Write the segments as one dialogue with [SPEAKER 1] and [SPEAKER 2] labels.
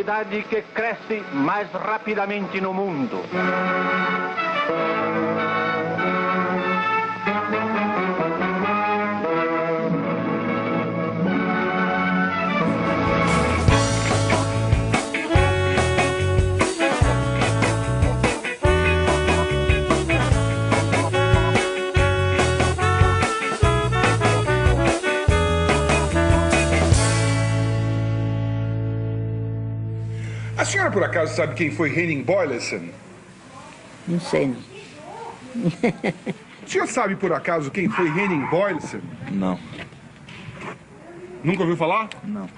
[SPEAKER 1] cidade que cresce mais rapidamente no mundo.
[SPEAKER 2] A senhora, por acaso, sabe quem foi Henning Boylessen?
[SPEAKER 3] Não sei, não.
[SPEAKER 2] O senhor sabe, por acaso, quem foi Henning Boylessen?
[SPEAKER 4] Não.
[SPEAKER 2] Nunca ouviu falar?
[SPEAKER 4] Não.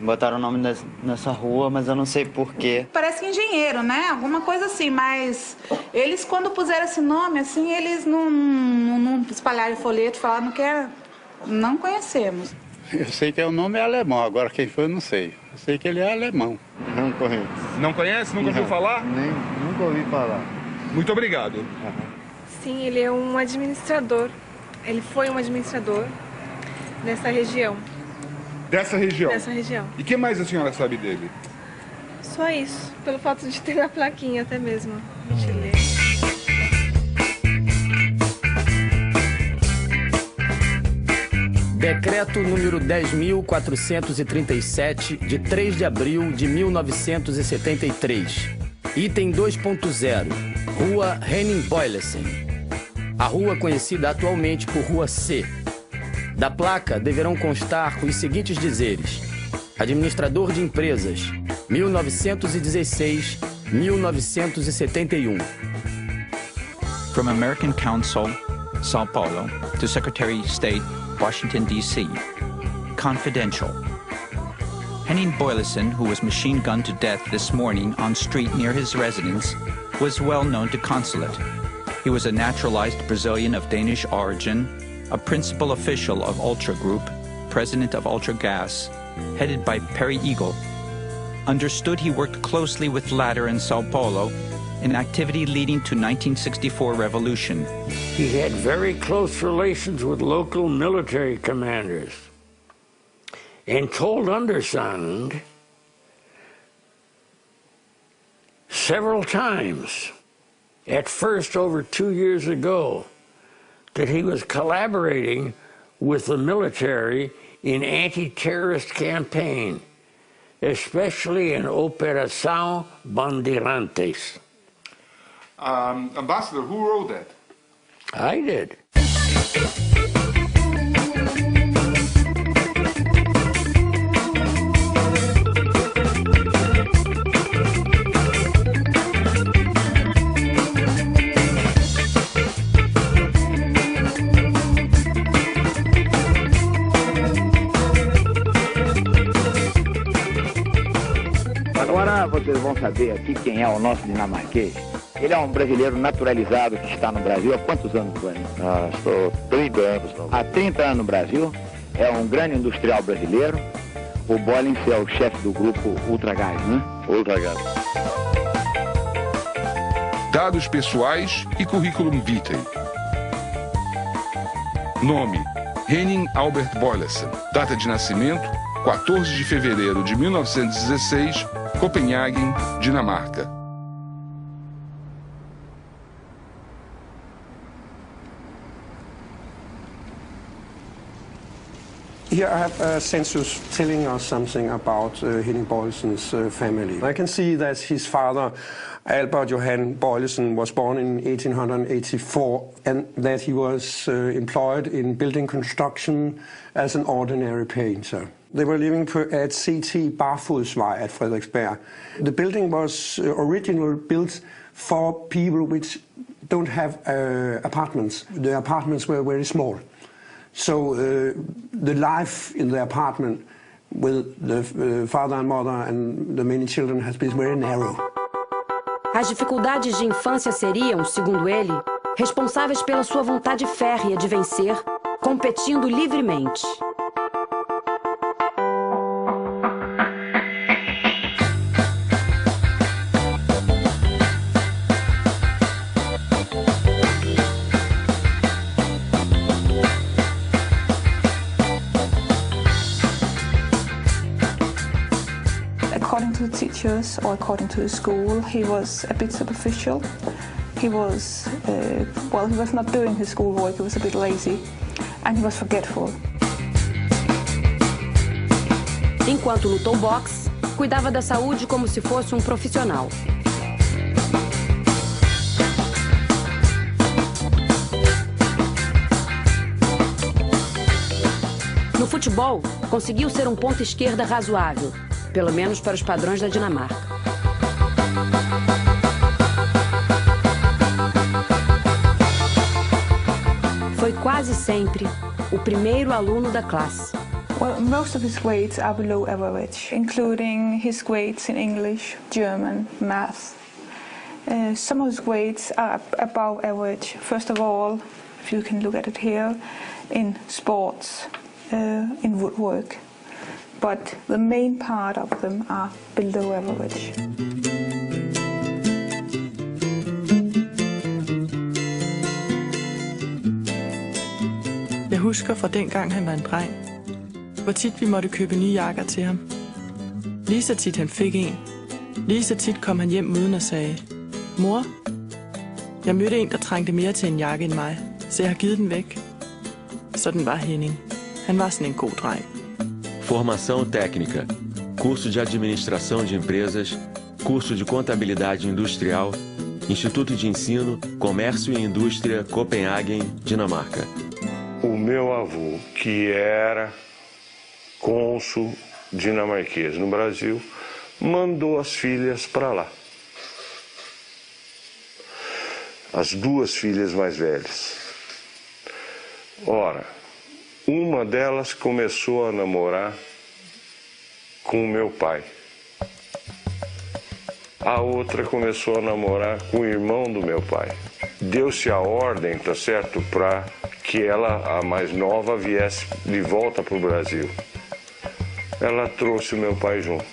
[SPEAKER 4] Botaram o nome nessa rua, mas eu não sei porquê.
[SPEAKER 5] Parece que engenheiro, né? Alguma coisa assim, mas eles, quando puseram esse nome, assim, eles não espalharam folheto, falaram que não conhecemos.
[SPEAKER 6] Eu sei que o nome é alemão, agora quem foi eu não sei. Eu sei que ele é alemão.
[SPEAKER 4] Não conheço.
[SPEAKER 2] Não conhece? Nunca ouviu falar?
[SPEAKER 4] Nunca ouvi falar.
[SPEAKER 2] Muito obrigado.
[SPEAKER 7] Sim, ele é um administrador. Ele foi um administrador nessa região.
[SPEAKER 2] Dessa região?
[SPEAKER 7] Dessa região.
[SPEAKER 2] E o que mais a senhora sabe dele?
[SPEAKER 7] Só isso, pelo fato de ter a plaquinha até mesmo. A gente lê.
[SPEAKER 8] Decreto número 10.437, de 3 de abril de 1973. Item 2.0. Rua Henning Boylessen. A rua conhecida atualmente por Rua C. Da placa deverão constar os seguintes dizeres: administrador de empresas, 1916-1971.
[SPEAKER 9] From American Council, São Paulo, to Secretary of State, Washington, D.C. Confidential. Henning Boylessen, who was machine-gunned to death this morning on street near his residence, was well known to consulate. He was a naturalized Brazilian of Danish origin, a principal official of Ultra Group, president of Ultra Gas, headed by Perry Eagle. Understood he worked closely with latter in Sao Paulo, an activity leading to 1964 revolution.
[SPEAKER 10] He had very close relations with local military commanders and told Undersigned several times, at first over 2 years ago, that he was collaborating with the military in anti-terrorist campaign, especially in Operação Bandeirantes.
[SPEAKER 2] Ambassador, who wrote that?
[SPEAKER 10] I did.
[SPEAKER 11] Agora vocês vão saber aqui quem é o nosso dinamarquês. Ele é um brasileiro naturalizado que está no Brasil há quantos anos, Guarani?
[SPEAKER 12] Estou 30 anos.
[SPEAKER 11] Há 30 anos no Brasil. É um grande industrial brasileiro. O Bollins é o chefe do grupo Ultragás, né?
[SPEAKER 12] Ultragás.
[SPEAKER 2] Dados pessoais e currículum vitae. Nome: Henning Albert Boylessen. Data de nascimento: 14 de fevereiro de 1916, Copenhague, Dinamarca.
[SPEAKER 13] Here I have a census telling us something about Henning Boylessen's family. I can see that his father, Albert Johan Boylesen, was born in 1884 and that he was employed in building construction as an ordinary painter. They were living at CT Barfodsvej at Frederiksberg. The building was originally built for people which don't have apartments. The apartments were very small. So the life in the apartment with the father and mother and the many children has been very narrow.
[SPEAKER 14] As dificuldades de infância seriam, segundo ele, responsáveis pela sua vontade férrea de vencer, competindo livremente.
[SPEAKER 15] According to teachers or according to the school, he was a bit superficial. He was, he was not doing his schoolwork, he was a bit lazy, and he was forgetful.
[SPEAKER 14] Enquanto lutou boxe, cuidava da saúde como se fosse um profissional. No futebol, conseguiu ser um ponta-esquerda razoável, pelo menos para os padrões da Dinamarca. Foi quase sempre o primeiro aluno da classe.
[SPEAKER 15] Well, most of his grades are below average, including his grades in English, German, math. Some of his grades are above average. First of all, if you can look at it here, in sports, in woodwork. But the main part of them are below average.
[SPEAKER 16] Jeg husker fra dengang han var en dreng, hvor tit vi måtte købe nye jakker til ham. Lige så tit han fik en. Lige så tit kom han hjem uden og sagde, mor, jeg mødte en, der trængte mere til en jakke end mig, så jeg har givet den væk. Sådan var Henning. Han var sådan en god dreng.
[SPEAKER 17] Formação técnica, curso de administração de empresas, curso de contabilidade industrial, Instituto de Ensino, Comércio e Indústria, Copenhagen, Dinamarca.
[SPEAKER 18] O meu avô, que era cônsul dinamarquês no Brasil, mandou as filhas para lá. As duas filhas mais velhas. Ora, uma delas começou a namorar com o meu pai. A outra começou a namorar com o irmão do meu pai. Deu-se a ordem, tá certo, para que ela, a mais nova, viesse de volta para o Brasil. Ela trouxe o meu pai junto.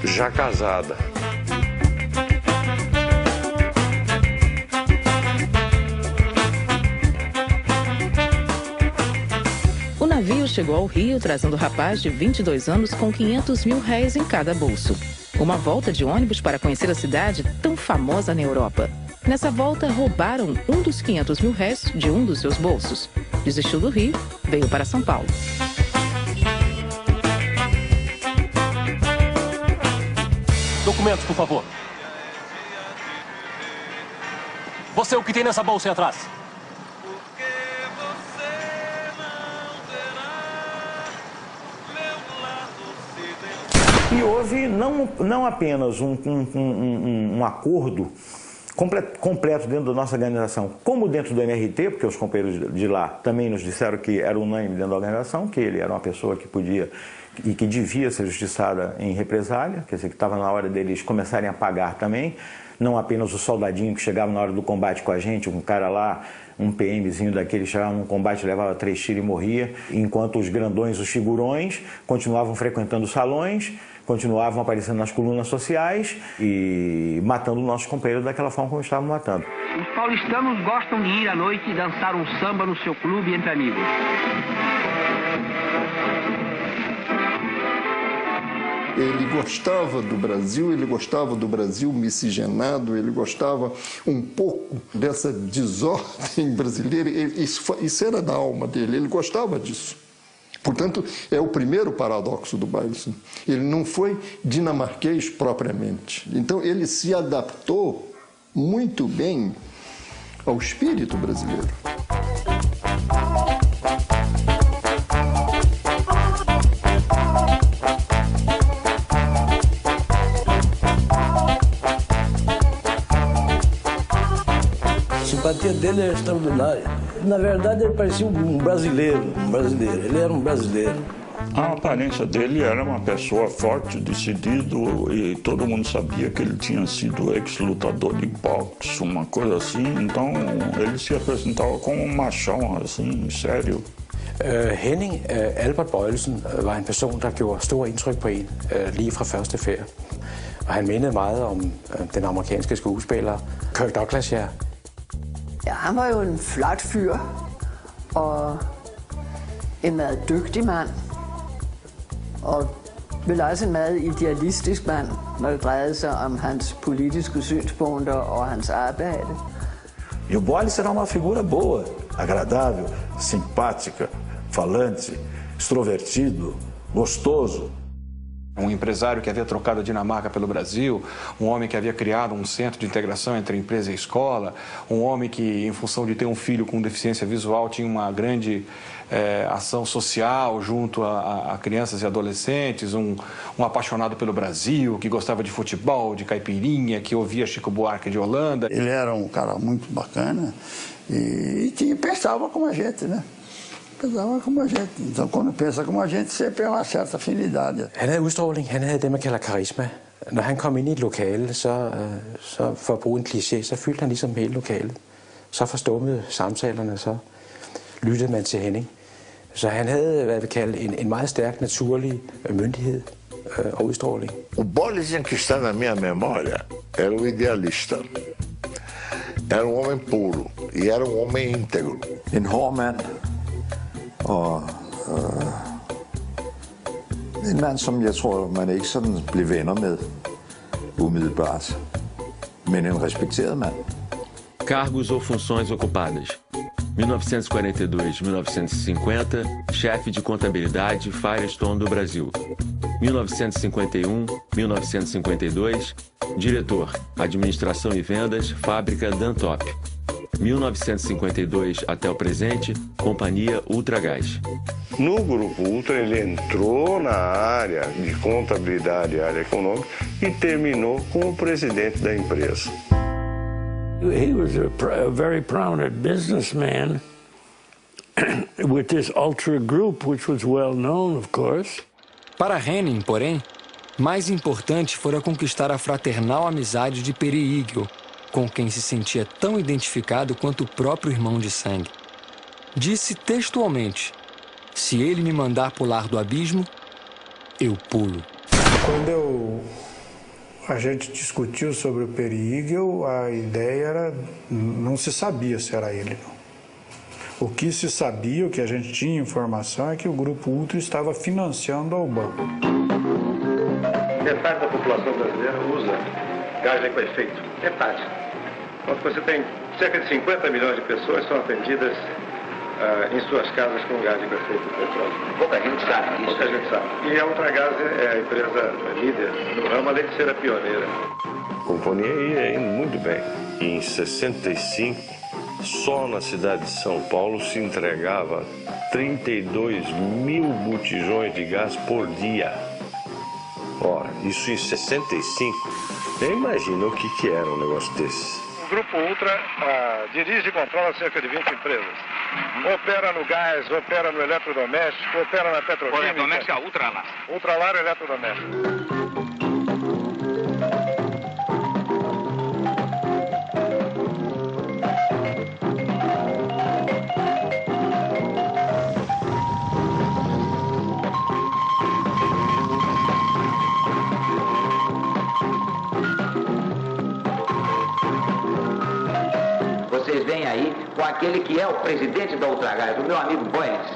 [SPEAKER 18] Já casada.
[SPEAKER 19] O navio chegou ao Rio trazendo o rapaz de 22 anos com 500 mil réis em cada bolso. Uma volta de ônibus para conhecer a cidade tão famosa na Europa. Nessa volta, roubaram um dos 500 mil réis de um dos seus bolsos. Desistiu do Rio, veio para São Paulo.
[SPEAKER 20] Documentos, por favor. Você, o que tem nessa bolsa aí atrás?
[SPEAKER 21] E houve não apenas um acordo completo dentro da nossa organização, como dentro do MRT, porque os companheiros de lá também nos disseram que era unânime dentro da organização, que ele era uma pessoa que podia e que devia ser justiçada em represália, quer dizer, que estava na hora deles começarem a pagar também, não apenas o soldadinho que chegava na hora do combate com a gente, um cara lá, um PMzinho daquele, chegava num combate, levava 3 tiros e morria, enquanto os grandões, os figurões, continuavam frequentando os salões, continuavam aparecendo nas colunas sociais e matando nossos companheiros daquela forma como estavam matando.
[SPEAKER 22] Os paulistanos gostam de ir à noite e dançar um samba no seu clube entre amigos.
[SPEAKER 23] Ele gostava do Brasil miscigenado, ele gostava um pouco dessa desordem brasileira, isso era da alma dele, ele gostava disso. Portanto, é o primeiro paradoxo do Beidelson. Ele não foi dinamarquês propriamente. Então, ele se adaptou muito bem ao espírito brasileiro.
[SPEAKER 24] A simpatia dele era extraordinária. Na verdade, ele parecia um brasileiro. Ele era um brasileiro.
[SPEAKER 25] A aparência dele era uma pessoa forte, decidido, e todo mundo sabia que ele tinha sido ex-lutador de boxe, uma coisa assim. Então, ele se apresentava como um machão, assim, sério.
[SPEAKER 26] Henning Albert Bøjlesen var en person, der gjorde stort indtryk på en, lige fra første færd. Og han mindede meget om den amerikanske skuespiller Kirk Douglas, ja.
[SPEAKER 3] Ja, han var jo en flot fyr, og en meget dygtig mand. Og vel også en meget idealistisk mand, når det drejede sig om hans politiske synspunkter og hans arbejde.
[SPEAKER 1] E o Boles era uma figura boa, agradável, simpática, falante, extrovertido, gostoso.
[SPEAKER 4] Empresário que havia trocado a Dinamarca pelo Brasil, homem que havia criado centro de integração entre empresa e escola, homem que, em função de ter filho com deficiência visual, tinha uma grande ação social junto a crianças e adolescentes, apaixonado pelo Brasil, que gostava de futebol, de caipirinha, que ouvia Chico Buarque de Holanda.
[SPEAKER 5] Ele era cara muito bacana e pensava como a gente, né? Pensava como a gente. Então, quando pensa como a gente, sempre har en certa afinidade.
[SPEAKER 26] Han havde udstråling, han havde det, man kalder karisma. Når han kom ind i et lokale, så for at bruge en kliché, så fyldte han ligesom hele lokalet. Så forstummede samtalerne, så lyttede man til Henning. Så han havde, hvad vi kalder, en meget stærk naturlig myndighed og udstråling.
[SPEAKER 12] O Boles que está na minha memória era o idealista. Era homem puro e era homem íntegro.
[SPEAKER 6] En hård mand. Og en mand, som jeg tror, man ikke sådan blev venner med umiddelbart, men en respekteret mand.
[SPEAKER 17] Cargos ou funções ocupadas. 1942-1950, chefe de contabilidade Firestone do Brasil. 1951-1952, diretor, administração e vendas, fábrica Dantop. 1952 até o presente, companhia Ultragás.
[SPEAKER 18] No Grupo Ultra, ele entrou na área de contabilidade e área econômica e terminou como presidente da empresa.
[SPEAKER 10] He was a very prominent businessman with this Ultra Group, which was well known, of course.
[SPEAKER 7] Para Henning, porém, mais importante fora conquistar a fraternal amizade de Peri Igel, com quem se sentia tão identificado quanto o próprio irmão de sangue. Disse textualmente: se ele me mandar pular do abismo, eu pulo.
[SPEAKER 8] Quando a gente discutiu sobre o Peri Igel, a ideia era, não se sabia se era ele, não. O que se sabia, o que a gente tinha informação, é que o Grupo Ultra estava financiando a UBAN.
[SPEAKER 27] Metade da população brasileira usa gás com efeito. Metade. Quando você tem cerca de 50 milhões de pessoas que são atendidas em suas casas com gás com efeito de petróleo. Pouca gente sabe isso. Pouca gente sabe. E a Ultragaz é a empresa líder no ramo, além de ser a pioneira.
[SPEAKER 18] A companhia ia indo muito bem. E em 65, só na cidade de São Paulo se entregava 32 mil botijões de gás por dia. Ora, isso em 65. Nem imagina o que era um negócio desse.
[SPEAKER 27] O Grupo Ultra dirige e controla cerca de 20 empresas. Opera no gás, opera no eletrodoméstico, opera na petroquímica.
[SPEAKER 28] Eletrodoméstico é Ultralar.
[SPEAKER 27] Ultralar é eletrodoméstico.
[SPEAKER 29] Vocês vêm aí com aquele que é o presidente da Ultragaz, o meu amigo Boynes.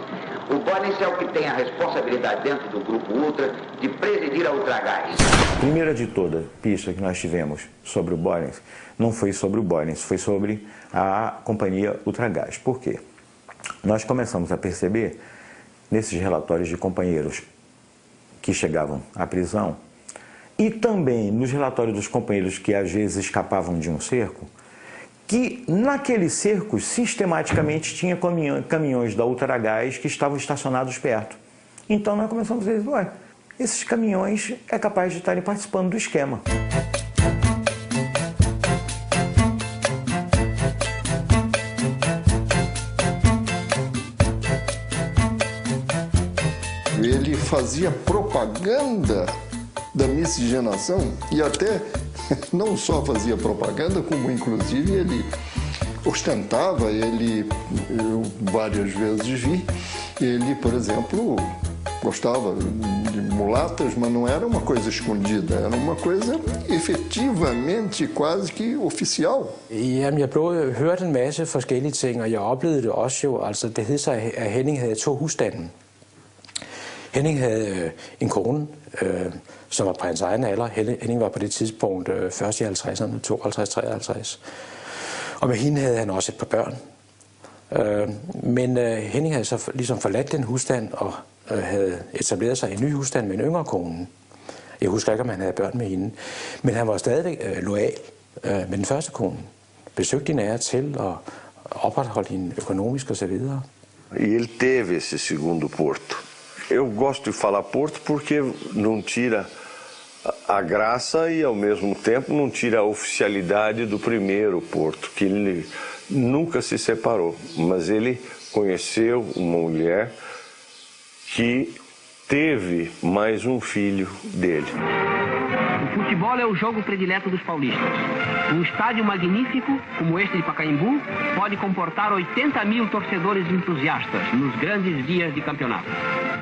[SPEAKER 29] O Boynes é o que tem a responsabilidade dentro do Grupo Ultra de presidir a Ultragaz.
[SPEAKER 21] A primeira de toda pista que nós tivemos sobre o Boynes não foi sobre o Boynes, foi sobre a companhia Ultragaz. Por quê? Nós começamos a perceber, nesses relatórios de companheiros que chegavam à prisão, e também nos relatórios dos companheiros que às vezes escapavam de um cerco, que naqueles cercos sistematicamente tinha caminhões da Ultragaz que estavam estacionados perto. Então nós começamos a dizer, ué, esses caminhões é capaz de estarem participando do esquema.
[SPEAKER 23] Ele fazia propaganda da miscigenação e até não só fazia propaganda, como inclusive ele ostentava, eu várias vezes vi, ele, por exemplo, gostava de mulatas, mas não era uma coisa escondida, era uma coisa efetivamente quase que oficial.
[SPEAKER 26] Jamen, jeg hørte en masse forskellige ting, og jeg oplevede det også jo, altså det hed sig, at Henning havde 2 husstande. Henning havde en kone, som var på hans egen alder. Henning var på det tidspunkt først i 50'erne, 52-53. Og med hende havde han også et par børn. Men Henning havde så ligesom forladt den husstand og havde etableret sig i en ny husstand med en yngre kone. Jeg husker ikke, om han havde børn med hende. Men han var stadigvæk loyal med den første kone. Besøgte hende af og til og opretholdt hende økonomisk osv.
[SPEAKER 18] Ele teve esse segundo Porto. Eu gosto de falar Porto porque não tira a graça e ao mesmo tempo não tira a oficialidade do primeiro Porto, que ele nunca se separou, mas ele conheceu uma mulher que teve mais filho dele.
[SPEAKER 22] O futebol é o jogo predileto dos paulistas. Um estádio magnífico, como este de Pacaembu, pode comportar 80.000 torcedores entusiastas nos grandes dias de campeonato.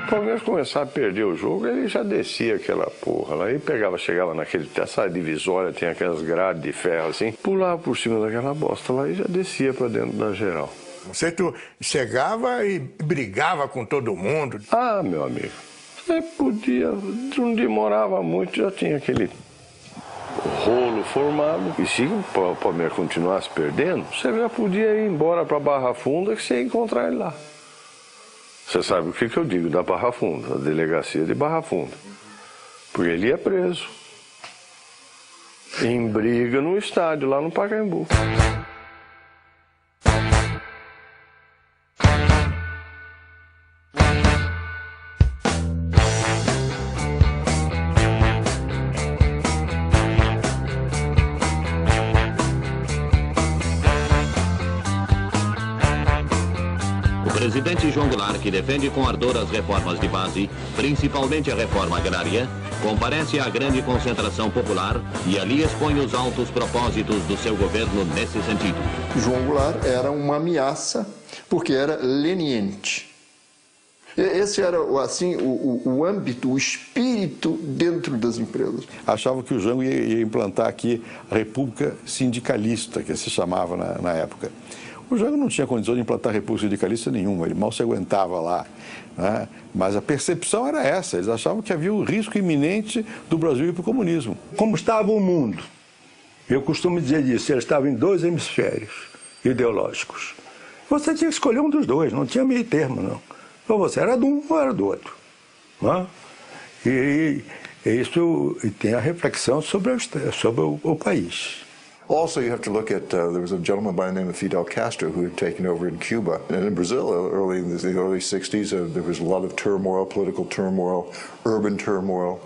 [SPEAKER 18] Quando ele começava a perder o jogo, ele já descia aquela porra lá e chegava essa divisória, tem aquelas grades de ferro assim, pulava por cima daquela bosta lá e já descia para dentro da geral.
[SPEAKER 2] Você chegava e brigava com todo mundo?
[SPEAKER 18] Ah, meu amigo, você podia, não demorava muito, já tinha aquele rolo formado. E se o Palmeiras continuasse perdendo, você já podia ir embora para Barra Funda que você ia encontrar ele lá. Você sabe o que eu digo da Barra Funda, a delegacia de Barra Funda. Porque ele ia preso. Em briga no estádio, lá no Pacaembu.
[SPEAKER 9] O presidente João Goulart, que defende com ardor as reformas de base, principalmente a reforma agrária, comparece à grande concentração popular e ali expõe os altos propósitos do seu governo nesse sentido.
[SPEAKER 23] João Goulart era uma ameaça porque era leniente. Esse era assim o âmbito, o espírito dentro das empresas.
[SPEAKER 1] Achavam que o Jango ia implantar aqui a República Sindicalista, que se chamava na época. O Jango não tinha condição de implantar república sindicalista nenhuma, ele mal se aguentava lá, né? Mas a percepção era essa, eles achavam que havia um risco iminente do Brasil ir para o comunismo.
[SPEAKER 2] Como estava o mundo? Eu costumo dizer isso, ele estava em dois hemisférios ideológicos. Você tinha que escolher um dos dois, não tinha meio termo, não. Ou você era de um ou era do outro. Né? E isso tem a reflexão sobre o país.
[SPEAKER 11] Also, you have to look at, there was a gentleman by the name of Fidel Castro who had taken over in Cuba. And in Brazil, early in the early 60s, there was a lot of turmoil, political turmoil, urban turmoil.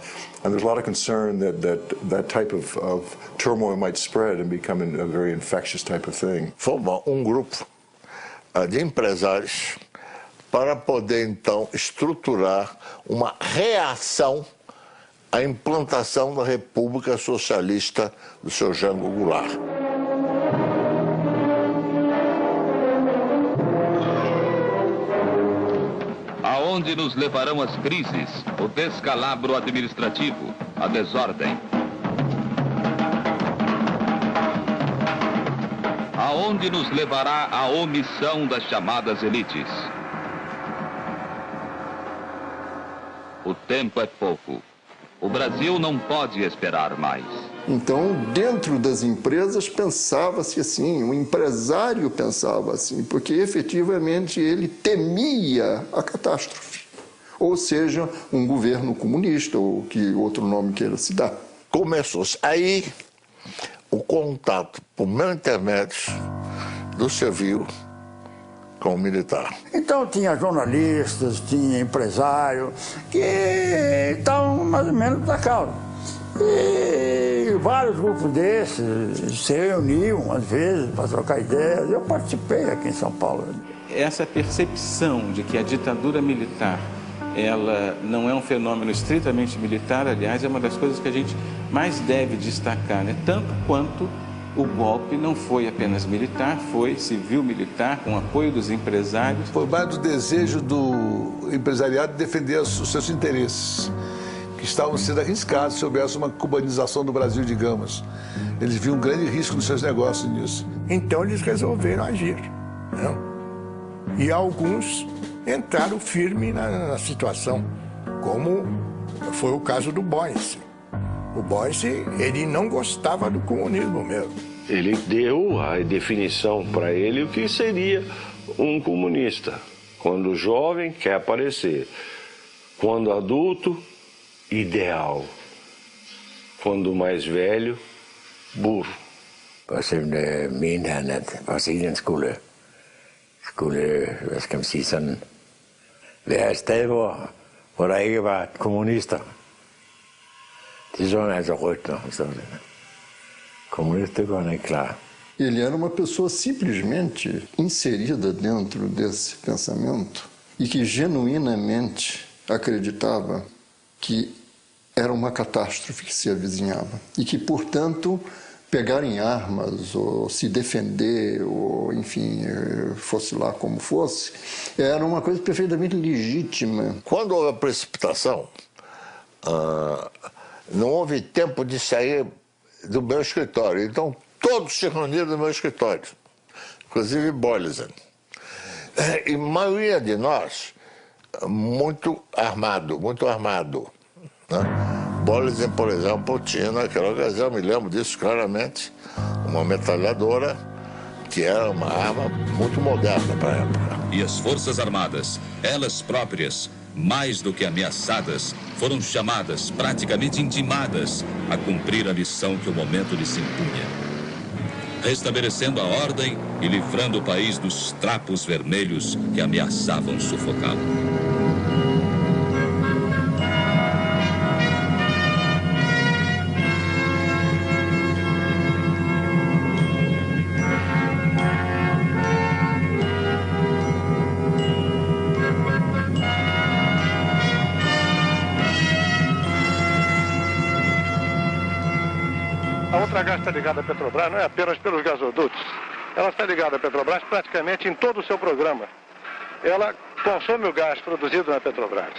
[SPEAKER 11] And there's a lot of concern that type of turmoil might spread and become a very infectious type of thing.
[SPEAKER 12] Formou grupo de empresários para poder, então, estruturar uma reação à implantação da República Socialista do seu Jango Goulart.
[SPEAKER 9] Aonde nos levarão as crises, o descalabro administrativo, a desordem? Aonde nos levará a omissão das chamadas elites? O tempo é pouco. O Brasil não pode esperar mais.
[SPEAKER 23] Então, dentro das empresas, pensava-se assim, o empresário pensava assim, porque efetivamente ele temia a catástrofe. Ou seja, um governo comunista, ou que outro nome queira se dar.
[SPEAKER 12] Começou-se aí o contato, por meu intermédio, do civil com o militar.
[SPEAKER 5] Então tinha jornalistas, tinha empresário que estavam mais ou menos da causa. E vários grupos desses se reuniam às vezes para trocar ideias. Eu participei aqui em São Paulo.
[SPEAKER 13] Essa percepção de que a ditadura militar ela não é um fenômeno estritamente militar, aliás, é uma das coisas que a gente mais deve destacar, né? Tanto quanto o golpe não foi apenas militar, foi civil-militar, com apoio dos empresários.
[SPEAKER 14] Foi mais do desejo do empresariado de defender os seus interesses, que estavam sendo arriscados se houvesse uma cubanização do Brasil, digamos. Eles viam um grande risco nos seus negócios nisso.
[SPEAKER 2] Então eles resolveram agir, né? E alguns entraram firme na situação.
[SPEAKER 3] como foi o caso do Boyce. O Boyce, ele não gostava do comunismo mesmo.
[SPEAKER 18] Ele deu a definição para ele o que seria um comunista. Quando jovem, quer aparecer. Quando adulto, ideal. Quando mais velho, burro.
[SPEAKER 4] Og så mente han, at Brasilien skulle, hvad skal man sige, sådan, være et sted, hvor der ikke var kommunister. Det så han altså rygter, så comunista går han ikke klar.
[SPEAKER 23] Ele era uma pessoa simplesmente inserida dentro desse pensamento e que genuinamente acreditava que era uma catástrofe que se avizinhava e que, portanto, pegar em armas ou se defender ou, enfim, fosse lá como fosse, era uma coisa perfeitamente legítima.
[SPEAKER 12] Quando houve a precipitação, não houve tempo de sair do meu escritório. Então, todos se reuniram no meu escritório, inclusive Boyleson. E a maioria de nós, muito armado. Né? Boyleson, por exemplo, tinha naquela ocasião, me lembro disso claramente, uma metralhadora que era uma arma muito moderna para a época.
[SPEAKER 15] E as Forças Armadas, elas próprias, mais do que ameaçadas, foram chamadas, praticamente intimadas, a cumprir a missão que o momento lhes impunha. Restabelecendo a ordem e livrando o país dos trapos vermelhos que ameaçavam sufocá-lo.
[SPEAKER 27] A Ultragaz está ligada à Petrobras não é apenas pelos gasodutos. Ela está ligada à Petrobras praticamente em todo o seu programa. Ela consome o gás produzido na Petrobras.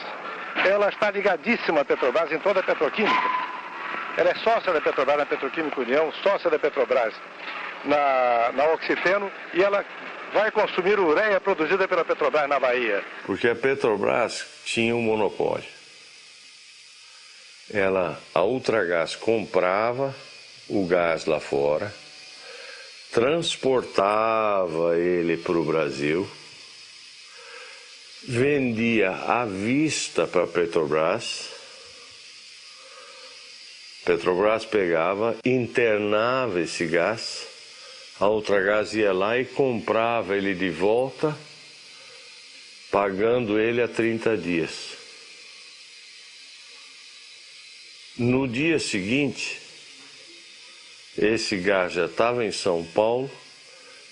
[SPEAKER 27] Ela está ligadíssima à Petrobras em toda a petroquímica. Ela é sócia da Petrobras na Petroquímica União, sócia da Petrobras na Oxiteno, e ela vai consumir ureia produzida pela Petrobras na Bahia.
[SPEAKER 18] Porque a Petrobras tinha um monopólio. A Ultragaz comprava o gás lá fora, transportava ele para o Brasil, vendia à vista para a Petrobras. Petrobras pegava, internava esse gás, a Ultragaz ia lá e comprava ele de volta, pagando ele a 30 dias. No dia seguinte, esse gás já estava em São Paulo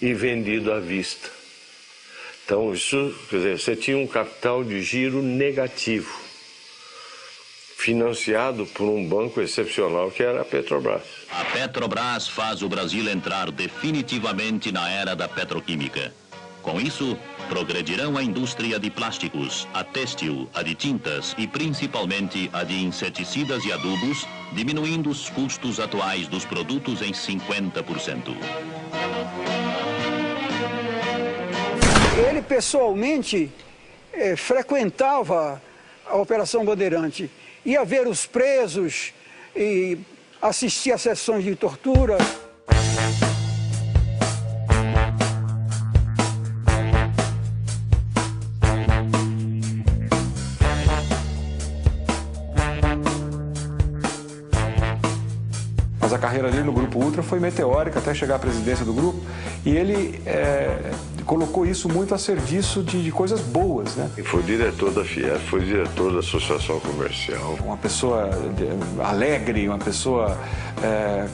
[SPEAKER 18] e vendido à vista. Então, isso, quer dizer, você tinha um capital de giro negativo, financiado por um banco excepcional que era a Petrobras.
[SPEAKER 9] A Petrobras faz o Brasil entrar definitivamente na era da petroquímica. Com isso, progredirão a indústria de plásticos, a têxtil, a de tintas e principalmente a de inseticidas e adubos, diminuindo os custos atuais dos produtos em 50%.
[SPEAKER 16] Ele pessoalmente frequentava a Operação Bandeirante, ia ver os presos e assistia a sessões de tortura.
[SPEAKER 19] Mas a carreira dele no Grupo Ultra foi meteórica até chegar à presidência do grupo, e ele colocou isso muito a serviço de coisas boas, né?
[SPEAKER 18] E foi diretor da Fiesp, foi diretor da Associação Comercial.
[SPEAKER 19] Uma pessoa alegre, uma pessoa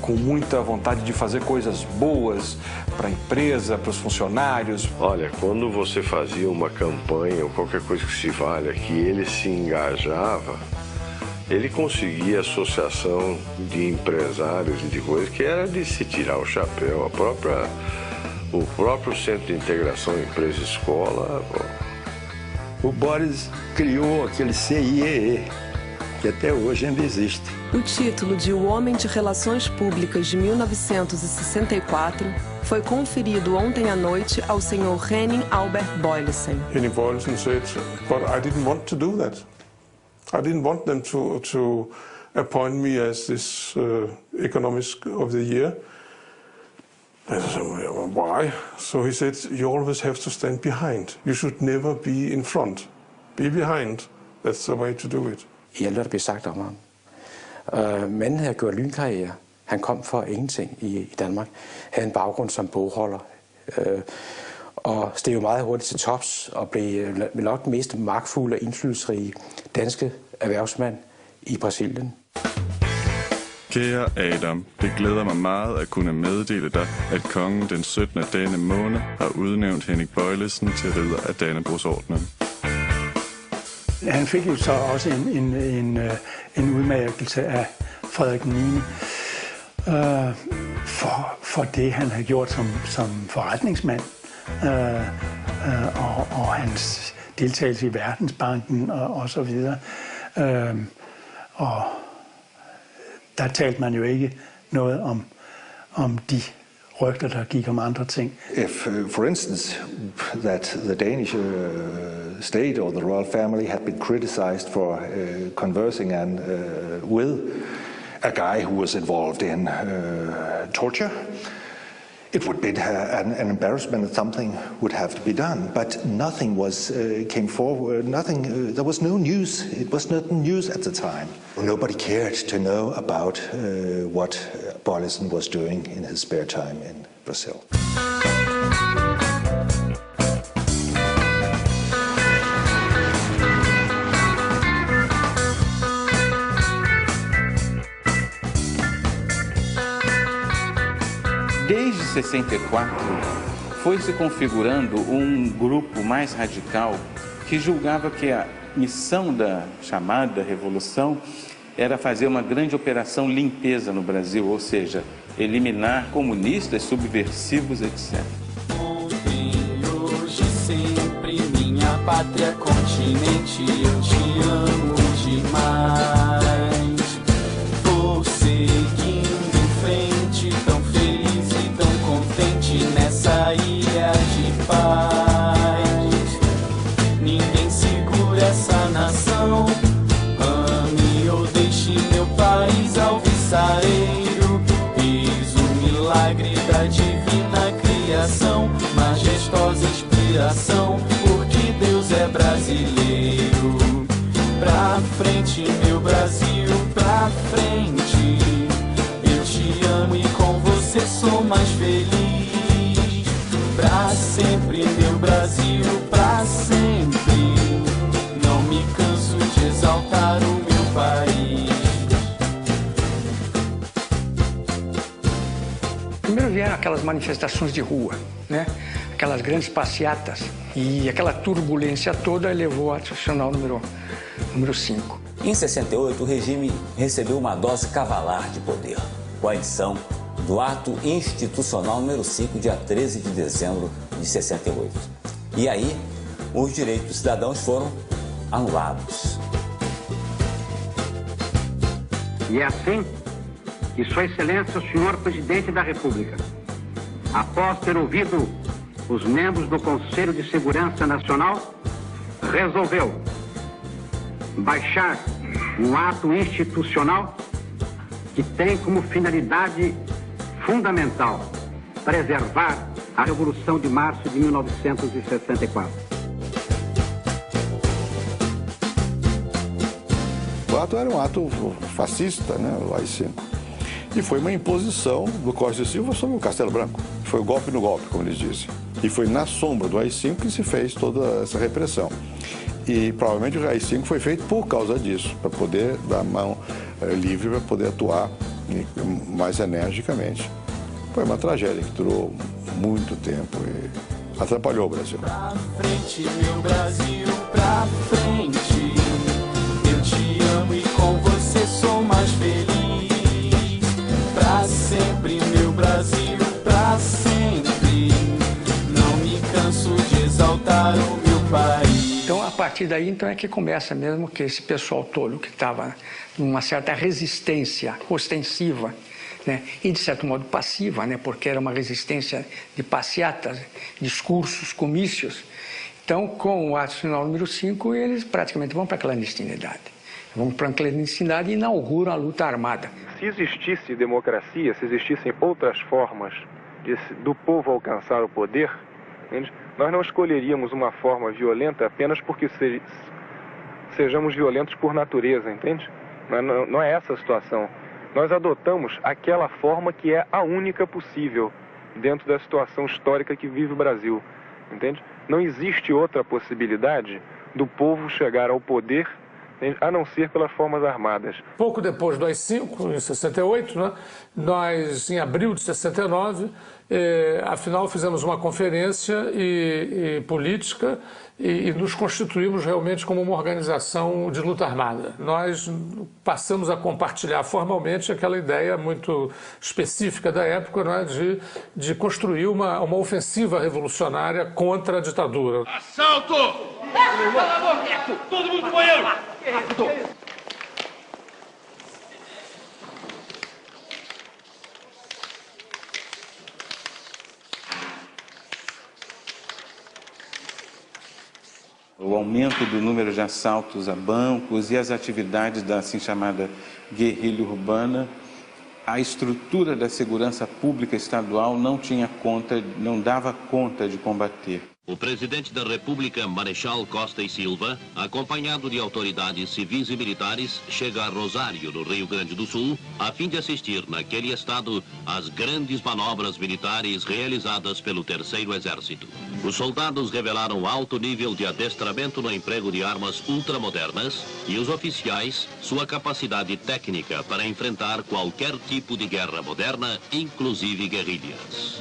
[SPEAKER 19] com muita vontade de fazer coisas boas para a empresa, para os funcionários.
[SPEAKER 18] Olha, quando você fazia uma campanha ou qualquer coisa que se valha, que ele se engajava, ele conseguia associação de empresários e de coisas que era de se tirar o chapéu. O próprio Centro de Integração Empresa-Escola.
[SPEAKER 2] O Boris criou aquele CIEE, que até hoje ainda existe.
[SPEAKER 20] O título de O Homem de Relações Públicas de 1964 foi conferido ontem à noite ao senhor Henning Albert Boyleson.
[SPEAKER 19] Henning Boyleson said, but I didn't want to do that.
[SPEAKER 6] I didn't want them to appoint me as this economist of the year. I said, why? So he said, you always have to stand behind. You should never be in front. Be behind. That's the way to do it.
[SPEAKER 26] I alt, hvad der blev sagt om ham. Manden havde gjort lynkarriere. Han kom for ingenting i Danmark. Havde en baggrund som bogholder. Og steg jo meget hurtigt til tops og blev nok den mest magtfulde og indflydelsesrige danske erhvervsmand i Brasilien.
[SPEAKER 7] Kære Adam, det glæder mig meget at kunne meddele dig, at kongen den 17. af denne måned har udnævnt Henning Bøjlesen til ridder af Dannebrogsordenen.
[SPEAKER 8] Han fik jo så også en udmærkelse af Frederik 9. For det, han har gjort som forretningsmand, og hans deltagelse i Verdensbanken og så videre. Og der talte man jo ikke noget om de rygter, der gik om andre ting.
[SPEAKER 10] If, for instance, that the Danish state or the royal family had been criticized for conversing with a guy who was involved in torture, it would be an embarrassment that something would have to be done. But nothing came forward. There was no news. It was not news at the time. Nobody cared to know about what Bøjlesen was doing in his spare time in Brazil.
[SPEAKER 13] Desde 64, foi se configurando grupo mais radical que julgava que a missão da chamada revolução era fazer uma grande operação limpeza no Brasil, ou seja, eliminar comunistas, subversivos, etc.
[SPEAKER 17] Ontem, hoje, sempre, minha pátria continente, eu te amo demais. Vou seguindo em frente, tão feliz e tão contente nessa ilha de paz. Ninguém segura essa nação. Ame ou deixe meu país alvissareiro. Eis o milagre da divina criação, majestosa inspiração, porque Deus é brasileiro. Pra frente, meu Brasil, pra frente. Eu te amo e com você sou mais feliz. Pra sempre, meu Brasil, pra sempre. Não me canso de exaltar o meu país.
[SPEAKER 24] Primeiro vieram aquelas manifestações de rua, né? Aquelas grandes passeatas, e aquela turbulência toda levou ao tradicional número 5.
[SPEAKER 25] Em 68, o regime recebeu uma dose cavalar de poder, com a edição do Ato Institucional número 5, dia 13 de dezembro de 68. E aí, os direitos dos cidadãos foram anulados.
[SPEAKER 22] E é assim que Sua Excelência, o Senhor Presidente da República, após ter ouvido os membros do Conselho de Segurança Nacional, resolveu baixar um ato institucional que tem como finalidade fundamental preservar a Revolução de Março de 1964.
[SPEAKER 1] O ato era um ato fascista, né, o AI-5. E foi uma imposição do Costa e Silva sobre o Castelo Branco. Foi o golpe no golpe, como eles dizem. E foi na sombra do AI-5 que se fez toda essa repressão. E provavelmente o AI-5 foi feito por causa disso, para poder dar mão livre, para poder atuar mais energicamente. Foi uma tragédia que durou muito tempo e atrapalhou o Brasil.
[SPEAKER 17] Pra frente, meu Brasil, pra frente. Eu te amo e com você sou mais feliz. Pra sempre, meu Brasil, pra sempre. Não me canso de exaltar o meu país.
[SPEAKER 24] Então, a partir daí, então, é que começa mesmo que esse pessoal todo que estava numa certa resistência ostensiva, né, e de certo modo passiva, né, porque era uma resistência de passeatas, discursos, comícios. Então, com o ato final número 5, eles praticamente vão para a clandestinidade. vão para a clandestinidade e inauguram a luta armada.
[SPEAKER 3] Se existisse democracia, se existissem outras formas do povo alcançar o poder, entende? Nós não escolheríamos uma forma violenta apenas porque sejamos violentos por natureza, entende? Não é essa a situação. Nós adotamos aquela forma que é a única possível dentro da situação histórica que vive o Brasil, entende? Não existe outra possibilidade do povo chegar ao poder, a não ser pelas formas armadas.
[SPEAKER 4] Pouco depois do AI-5, em 68, né, nós, em abril de 69, afinal fizemos uma conferência política e nos constituímos realmente como uma organização de luta armada. Nós passamos a compartilhar formalmente aquela ideia muito específica da época, né, de construir uma ofensiva revolucionária contra a ditadura.
[SPEAKER 5] Assalto! Cala a boca! Todo mundo no banheiro!
[SPEAKER 13] O aumento do número de assaltos a bancos e as atividades da assim chamada guerrilha urbana, a estrutura da segurança pública estadual não dava conta de combater.
[SPEAKER 9] O presidente da República, Marechal Costa e Silva, acompanhado de autoridades civis e militares, chega a Rosário, no Rio Grande do Sul, a fim de assistir naquele estado às grandes manobras militares realizadas pelo Terceiro Exército. Os soldados revelaram alto nível de adestramento no emprego de armas ultramodernas e os oficiais sua capacidade técnica para enfrentar qualquer tipo de guerra moderna, inclusive guerrilhas.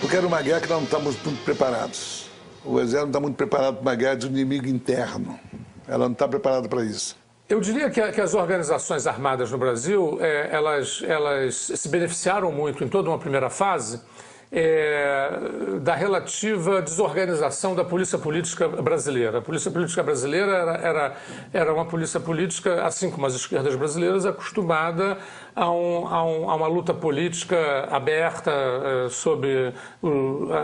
[SPEAKER 11] Porque era uma guerra que nós não estávamos muito preparados. O exército não está muito preparado para uma guerra de um inimigo interno. Ela não está preparada para isso.
[SPEAKER 4] Eu diria que as organizações armadas no Brasil, elas se beneficiaram muito em toda uma primeira fase da relativa desorganização da polícia política brasileira. A polícia política brasileira era uma polícia política, assim como as esquerdas brasileiras, acostumada a uma luta política aberta sob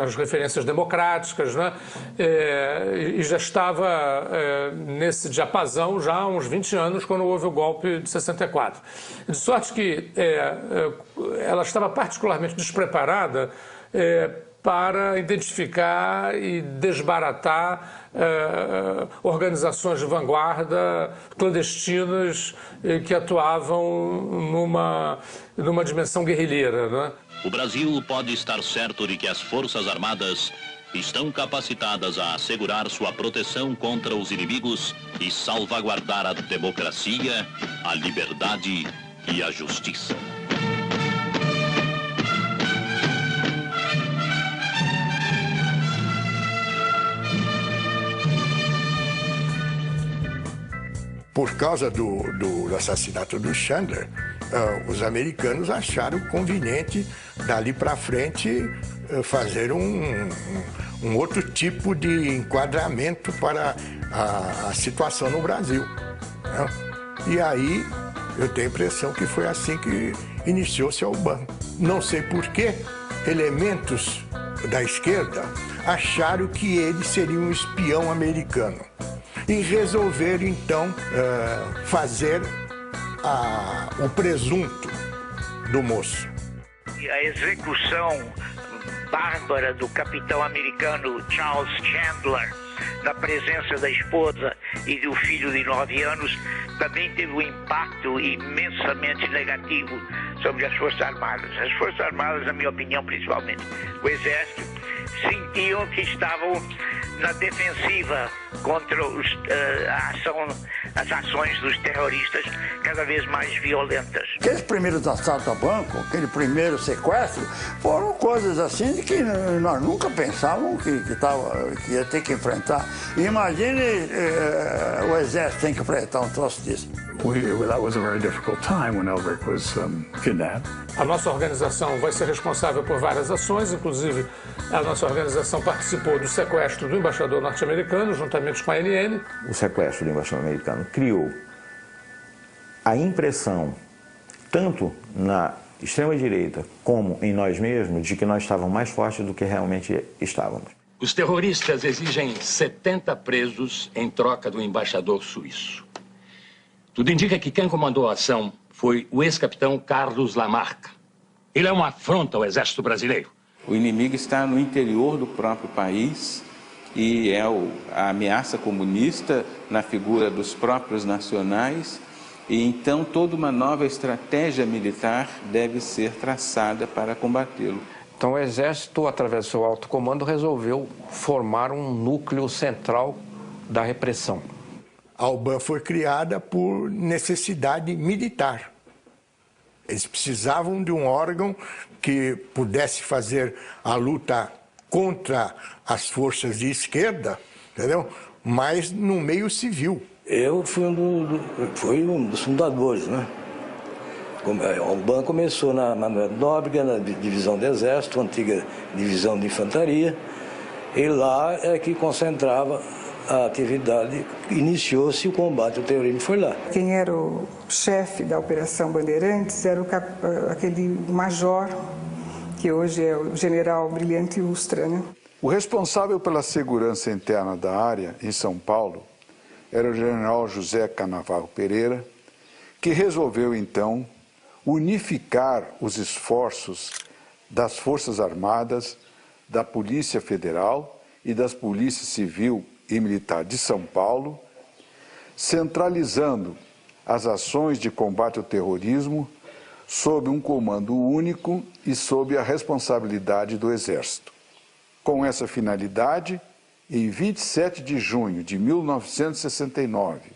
[SPEAKER 4] as referências democráticas, né? E já estava nesse diapasão já há uns 20 anos, quando houve o golpe de 64. De sorte que ela estava particularmente despreparada para identificar e desbaratar organizações de vanguarda clandestinas que atuavam numa dimensão guerrilheira, né?
[SPEAKER 9] O Brasil pode estar certo de que as Forças Armadas estão capacitadas a assegurar sua proteção contra os inimigos e salvaguardar a democracia, a liberdade e a justiça.
[SPEAKER 14] Por causa do assassinato do Chandler, os americanos acharam conveniente, dali para frente, fazer um outro tipo de enquadramento para a situação no Brasil, né? E aí, eu tenho a impressão que foi assim que iniciou-se a UBAN. Não sei por que elementos da esquerda acharam que ele seria um espião americano. E resolveram, então, fazer o presunto do moço.
[SPEAKER 21] A execução bárbara do capitão americano Charles Chandler, na presença da esposa e do filho de 9 anos, também teve um impacto imensamente negativo sobre as Forças Armadas. As Forças Armadas, na minha opinião, principalmente o Exército, sentiam que estavam na defensiva contra as ações dos terroristas cada vez mais violentas.
[SPEAKER 23] Aqueles primeiros assaltos a banco, aquele primeiro sequestro, foram coisas assim de que nós nunca pensávamos que ia ter que enfrentar. Imagine o Exército tem que enfrentar um troço desse.
[SPEAKER 28] That was a very difficult time when Elbrick was kidnapped.
[SPEAKER 4] A nossa organização vai ser responsável por várias ações, inclusive a nossa organização participou do sequestro do embaixador norte-americano, juntamente com a ANN.
[SPEAKER 29] O sequestro do embaixador americano criou a impressão, tanto na extrema-direita como em nós mesmos, de que nós estávamos mais fortes do que realmente estávamos.
[SPEAKER 2] Os terroristas exigem 70 presos em troca do embaixador suíço. Tudo indica que quem comandou a ação foi o ex-capitão Carlos Lamarca. Ele é uma afronta ao exército brasileiro.
[SPEAKER 13] O inimigo está no interior do próprio país e é a ameaça comunista na figura dos próprios nacionais. E então toda uma nova estratégia militar deve ser traçada para combatê-lo.
[SPEAKER 6] Então o Exército, através do seu alto comando, resolveu formar um núcleo central da repressão.
[SPEAKER 14] A UBAN foi criada por necessidade militar. Eles precisavam de um órgão que pudesse fazer a luta contra as forças de esquerda, entendeu? Mas no meio civil.
[SPEAKER 12] Eu fui um dos fundadores, né? A UBAN começou na Nóbrega, na divisão do Exército, antiga divisão de infantaria, e lá é que concentrava a atividade, iniciou-se o combate ao terrorismo, foi lá.
[SPEAKER 15] Quem era o chefe da Operação Bandeirantes era aquele major, que hoje é o general Brilhante Ustra, né?
[SPEAKER 1] O responsável pela segurança interna da área, em São Paulo, era o general José Canavarro Pereira, que resolveu, então, unificar os esforços das Forças Armadas, da Polícia Federal e das Polícias Civil e Militar de São Paulo, centralizando as ações de combate ao terrorismo sob um comando único e sob a responsabilidade do Exército. Com essa finalidade, em 27 de junho de 1969,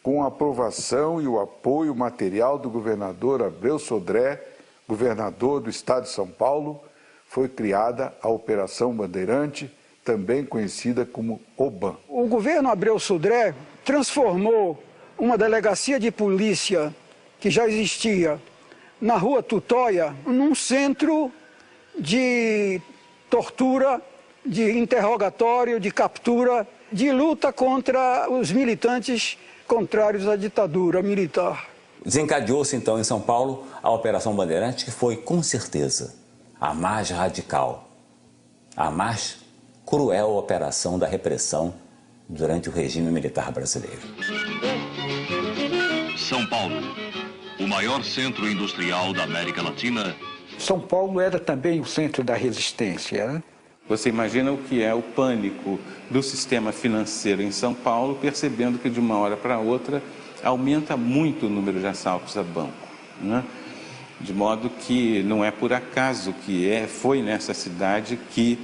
[SPEAKER 1] com a aprovação e o apoio material do governador Abreu Sodré, governador do estado de São Paulo, foi criada a Operação Bandeirante, também conhecida como OBAN.
[SPEAKER 15] O governo Abreu Sodré transformou uma delegacia de polícia que já existia na Rua Tutóia num centro de tortura, de interrogatório, de captura, de luta contra os militantes contrários à ditadura militar.
[SPEAKER 25] Desencadeou-se então em São Paulo a Operação Bandeirante, que foi com certeza a mais radical, a mais cruel operação da repressão durante o regime militar brasileiro.
[SPEAKER 9] São Paulo, o maior centro industrial da América Latina.
[SPEAKER 24] São Paulo era também o centro da resistência, né?
[SPEAKER 13] Você imagina o que é o pânico do sistema financeiro em São Paulo, percebendo que de uma hora para outra aumenta muito o número de assaltos a banco, né? De modo que não é por acaso que foi nessa cidade que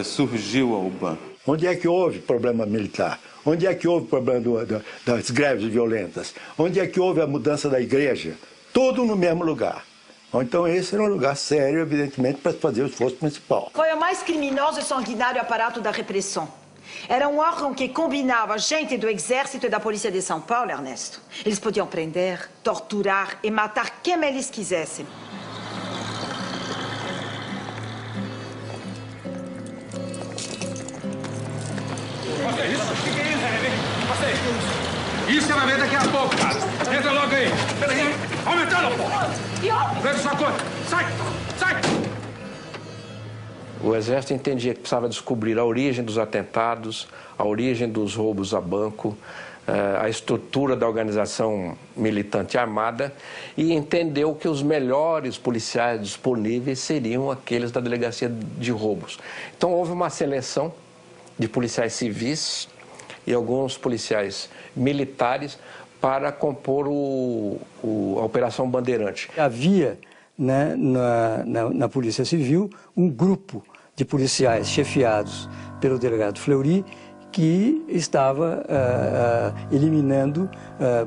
[SPEAKER 13] surgiu a UBAN.
[SPEAKER 16] Onde é que houve problema militar? Onde é que houve problema das greves violentas? Onde é que houve a mudança da igreja? Tudo no mesmo lugar. Então esse era um lugar sério, evidentemente, para fazer o esforço principal.
[SPEAKER 18] Foi o mais criminoso e sanguinário aparato da repressão. Era um órgão que combinava gente do Exército e da Polícia de São Paulo, Ernesto. Eles podiam prender, torturar e matar quem eles quisessem.
[SPEAKER 5] Isso você vai ver daqui a pouco, cara. Entra logo aí. Peraí. Aumentando, porra. Pega sua coisa. Sai. Sai.
[SPEAKER 6] O Exército entendia que precisava descobrir a origem dos atentados, a origem dos roubos a banco, a estrutura da organização militante armada e entendeu que os melhores policiais disponíveis seriam aqueles da Delegacia de Roubos. Então houve uma seleção de policiais civis e alguns policiais militares para compor a Operação Bandeirante.
[SPEAKER 12] Havia, né, na Polícia Civil um grupo de policiais chefiados pelo delegado Fleury que estava eliminando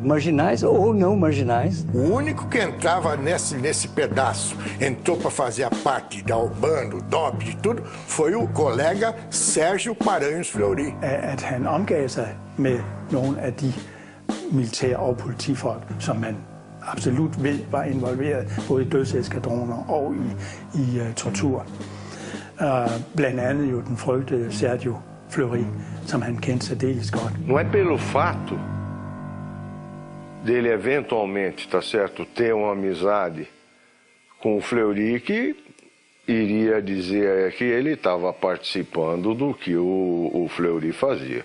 [SPEAKER 12] marginais ou não marginais.
[SPEAKER 14] O único que entrava nesse pedaço, entrou para fazer a parte da UBAN, do DOP, de tudo, foi o colega Sérgio Paranhos Fleury.
[SPEAKER 8] At han omgav sig med nogle af de militære og politifolk, som man absolut ved var involveret både i dødseskadroner og i tortur. Blandt andet jo den frygtede Sergio Fleury, som han kendte særdeles godt.
[SPEAKER 19] Não é pelo fato dele eventualmente, tá certo, ter uma amizade com o Fleury que
[SPEAKER 3] iria dizer que ele estava participando do que o Fleury fazia.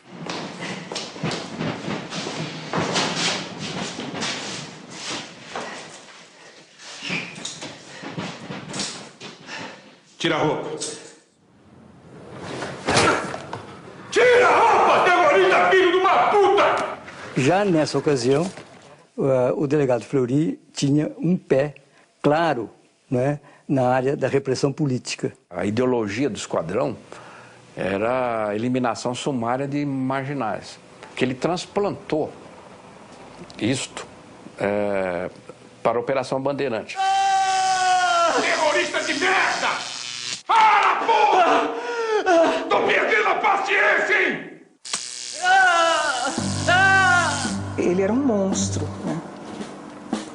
[SPEAKER 5] Tira a roupa. Tira a roupa, terrorista, filho de uma puta!
[SPEAKER 7] Já nessa ocasião, o delegado Fleury tinha um pé claro, né, na área da repressão política.
[SPEAKER 6] A ideologia do esquadrão era a eliminação sumária de marginais, que ele transplantou isto para a Operação Bandeirante.
[SPEAKER 5] Terrorista de merda! Para, porra! Tô perdendo a paciência, hein?
[SPEAKER 10] Ele era um monstro, né?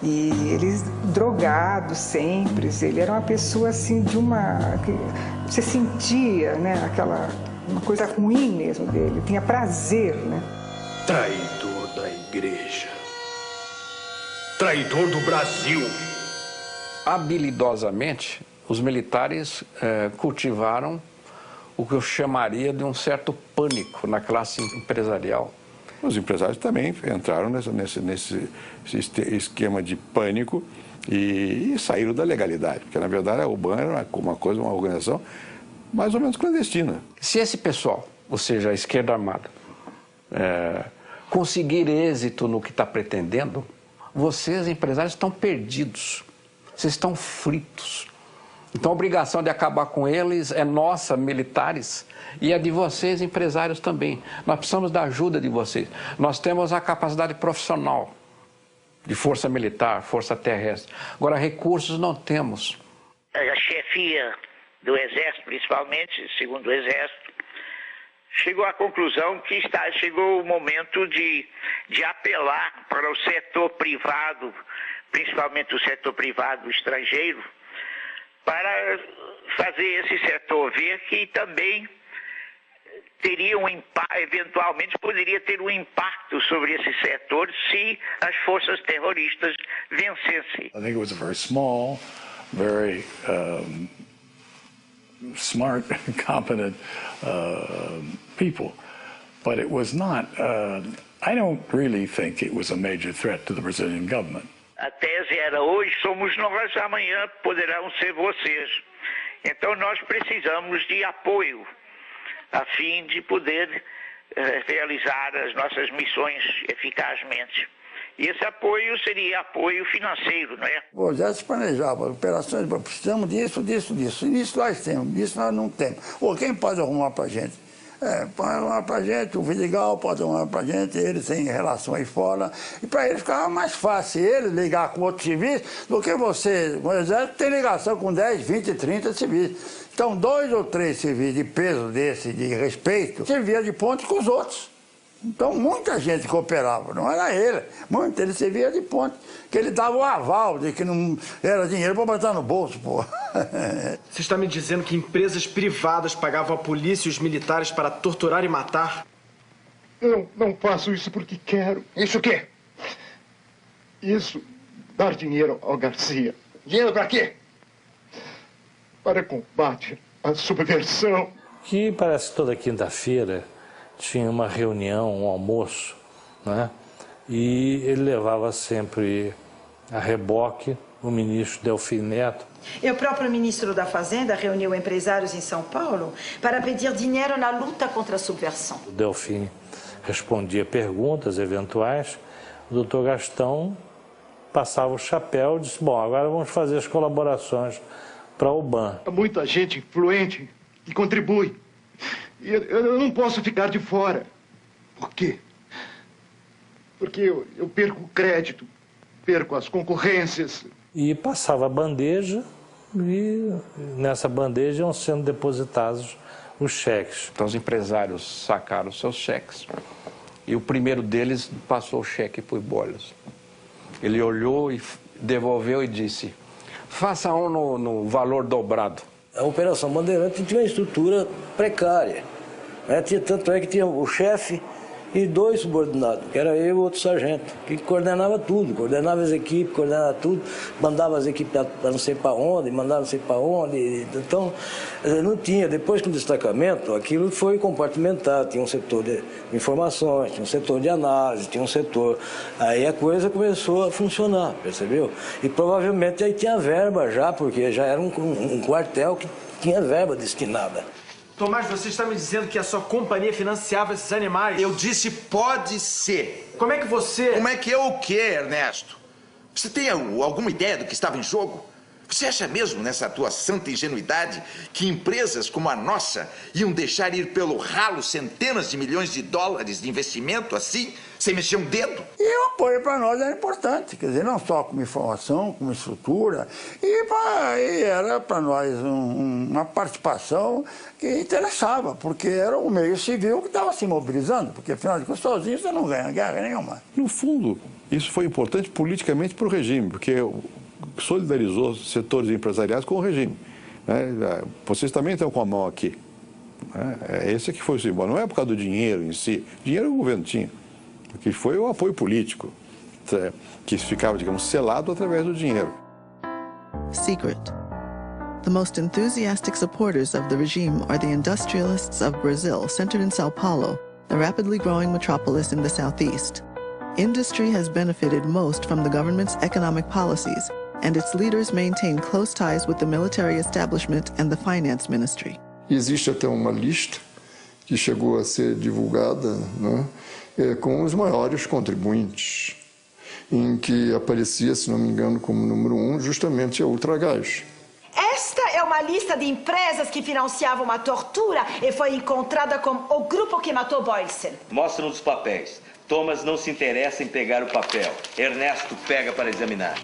[SPEAKER 10] E ele drogado sempre, ele era uma pessoa assim de você sentia, né, uma coisa ruim mesmo dele, tinha prazer, né?
[SPEAKER 28] Traidor da igreja. Traidor do Brasil.
[SPEAKER 6] Habilidosamente, os militares cultivaram o que eu chamaria de um certo pânico na classe empresarial.
[SPEAKER 1] Os empresários também entraram nesse esquema de pânico e saíram da legalidade, porque na verdade a UBAN era uma organização mais ou menos clandestina.
[SPEAKER 6] Se esse pessoal, ou seja, a esquerda armada, conseguir êxito no que está pretendendo, vocês, empresários, estão perdidos, vocês estão fritos. Então a obrigação de acabar com eles é nossa, militares, e é de vocês, empresários, também. Nós precisamos da ajuda de vocês. Nós temos a capacidade profissional de força militar, força terrestre. Agora, recursos não temos.
[SPEAKER 21] A chefia do Exército, principalmente, segundo o Exército, chegou à conclusão que chegou o momento de apelar para o setor privado, principalmente o setor privado estrangeiro, para fazer esse setor ver que também teria eventualmente poderia ter um impacto sobre esse setor se as forças terroristas vencessem.
[SPEAKER 28] I think it was a very small, very smart, competent people, but it was not. I don't really think it was a major threat to the Brazilian government.
[SPEAKER 21] A tese era: hoje somos nós, amanhã poderão ser vocês. Então nós precisamos de apoio a fim de poder realizar as nossas missões eficazmente. E esse apoio seria apoio financeiro, não é?
[SPEAKER 23] O Exército planejava operações, precisamos disso, disso, disso. Isso nós temos, isso nós não temos. Ou quem pode arrumar para a gente? Pode arrumar para a gente, o Vidigal pode arrumar para a gente, eles têm relações fora. E para eles ficava mais fácil eles ligar com outros civis do que você. O Exército tem ligação com 10, 20, 30 civis. Então, 2 ou 3 civis de peso desse, de respeito, servia de ponte com os outros. Então, muita gente cooperava, não era ele. Ele servia de ponte, que ele dava o aval de que não era dinheiro para botar no bolso, pô.
[SPEAKER 17] Você está me dizendo que empresas privadas pagavam a polícia e os militares para torturar e matar?
[SPEAKER 28] Não faço isso porque quero. Isso o quê? Isso, dar dinheiro ao Garcia. Dinheiro para quê? Para combate à subversão.
[SPEAKER 19] Que parece que toda quinta-feira tinha uma reunião, um almoço, né? E ele levava sempre a reboque o ministro Delfim Neto.
[SPEAKER 18] E o próprio ministro da Fazenda reuniu empresários em São Paulo para pedir dinheiro na luta contra a subversão.
[SPEAKER 19] O Delfim respondia perguntas eventuais, o doutor Gastão passava o chapéu e disse: bom, agora vamos fazer as colaborações para a UBAN.
[SPEAKER 28] Há muita gente influente que contribui. E eu não posso ficar de fora. Por quê? Porque eu perco o crédito, perco as concorrências.
[SPEAKER 19] E passava a bandeja e nessa bandeja iam sendo depositados os cheques.
[SPEAKER 6] Então os empresários sacaram seus cheques e o primeiro deles passou o cheque para o Bolas. Ele olhou e devolveu e disse: faça um no valor dobrado.
[SPEAKER 12] A Operação Bandeirante tinha uma estrutura precária. Tanto é que tinha o chefe e 2 subordinados, que era eu e outro sargento, que coordenava tudo, coordenava as equipes, coordenava tudo, mandava as equipes para não sei para onde, mandava não sei para onde. Então, não tinha. Depois que o destacamento, aquilo foi compartimentado, tinha um setor de informações, tinha um setor de análise, tinha um setor. Aí a coisa começou a funcionar, percebeu? E provavelmente aí tinha verba já, porque já era um quartel que tinha verba destinada.
[SPEAKER 17] Tomás, você está me dizendo que a sua companhia financiava esses animais?
[SPEAKER 2] Eu disse pode ser.
[SPEAKER 17] Como é que você...
[SPEAKER 2] Como é que eu o quê, Ernesto? Você tem alguma ideia do que estava em jogo? Você acha mesmo, nessa tua santa ingenuidade, que empresas como a nossa iam deixar ir pelo ralo centenas de milhões de dólares de investimento assim, sem mexer um dedo?
[SPEAKER 23] E o apoio para nós era importante, quer dizer, não só como informação, como estrutura, e era para nós uma participação que interessava, porque era o meio civil que estava se mobilizando, porque afinal de contas, sozinho você não ganha guerra nenhuma.
[SPEAKER 1] No fundo, isso foi importante politicamente para o regime, porque solidarizou setores empresariais com o regime. Vocês também estão com a mão aqui. Esse que foi o símbolo. Não é por causa do dinheiro em si. Dinheiro o governo tinha. O que foi o apoio político, que ficava, digamos, selado através do dinheiro.
[SPEAKER 4] Secret. The most enthusiastic supporters of the regime are the industrialists of Brazil, centered in Sao Paulo, the rapidly growing metropolis in the southeast. Industry has benefited most from the government's economic policies, and its leaders maintain close ties with the military establishment and the finance ministry.
[SPEAKER 11] Existe até uma lista que chegou a ser divulgada, né, com os maiores contribuintes, em que aparecia, se não me engano, como número 1, justamente a Ultragás.
[SPEAKER 18] Esta é uma lista de empresas que financiavam a tortura e foi encontrada com o grupo que matou Boylston.
[SPEAKER 15] Mostram os papéis. Thomas não se interessa em pegar o papel. Ernesto pega para examinar.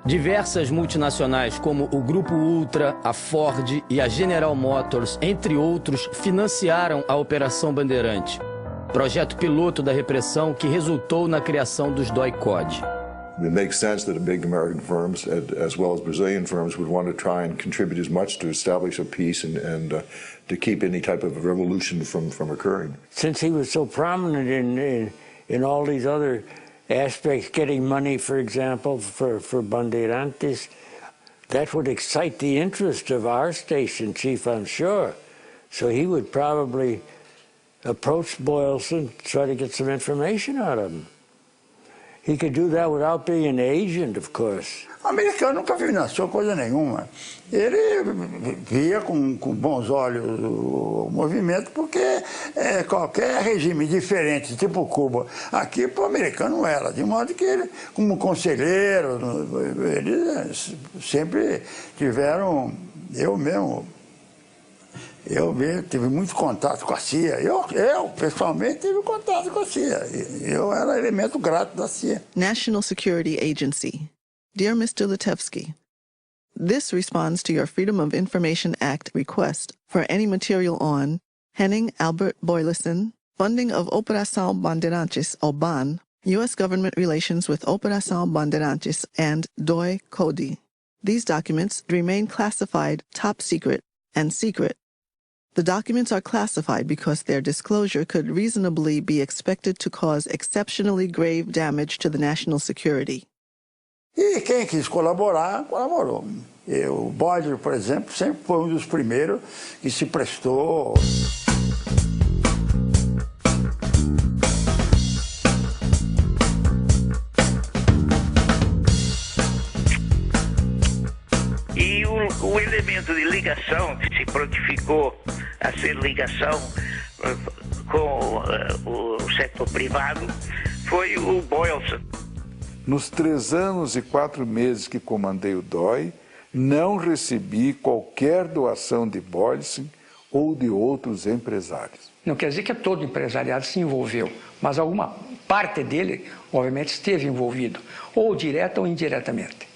[SPEAKER 20] Diversas multinacionais como o Grupo Ultra, a Ford e a General Motors, entre outros, financiaram a Operação Bandeirante, projeto piloto da repressão que resultou na criação dos DOI-CODE.
[SPEAKER 22] It makes sense that big American firms, as well as Brazilian firms, would want to try and contribute as much to establish a peace and to keep any type of revolution from occurring.
[SPEAKER 23] Since he was so prominent in all these other aspects, getting money, for example, for Bandeirantes, that would excite the interest of our station chief, I'm sure. So he would probably approach Boylston, try to get some information out of him. He could do that without being an agent, of course. O americano nunca financiou coisa nenhuma. Ele via com bons olhos o movimento, porque qualquer regime diferente, tipo Cuba, aqui para o americano não era. De modo que ele, como conselheiro, eles sempre tiveram, eu tive muito contato com a CIA. Eu pessoalmente, tive contato com a CIA. Eu era elemento grato da CIA.
[SPEAKER 4] National Security Agency. Dear Mr. Litevsky, this responds to your Freedom of Information Act request for any material on Henning Albert Boyleson, funding of Operação Bandeirantes, OBAN, U.S. government relations with Operação Bandeirantes, and DOI-CODE. These documents remain classified top secret and secret. The documents are classified because their disclosure could reasonably be expected to cause exceptionally grave damage to the national security.
[SPEAKER 23] E quem quis colaborar, colaborou. O Boyle, por exemplo, sempre foi um dos primeiros que se prestou.
[SPEAKER 21] E o elemento de ligação que se prontificou a ser ligação com o setor privado foi o Boylston.
[SPEAKER 26] Nos 3 anos e 4 meses que comandei o DOI, não recebi qualquer doação de Boylston ou de outros empresários.
[SPEAKER 24] Não quer dizer que todo empresariado se envolveu, mas alguma parte dele, obviamente, esteve envolvido, ou direta ou indiretamente.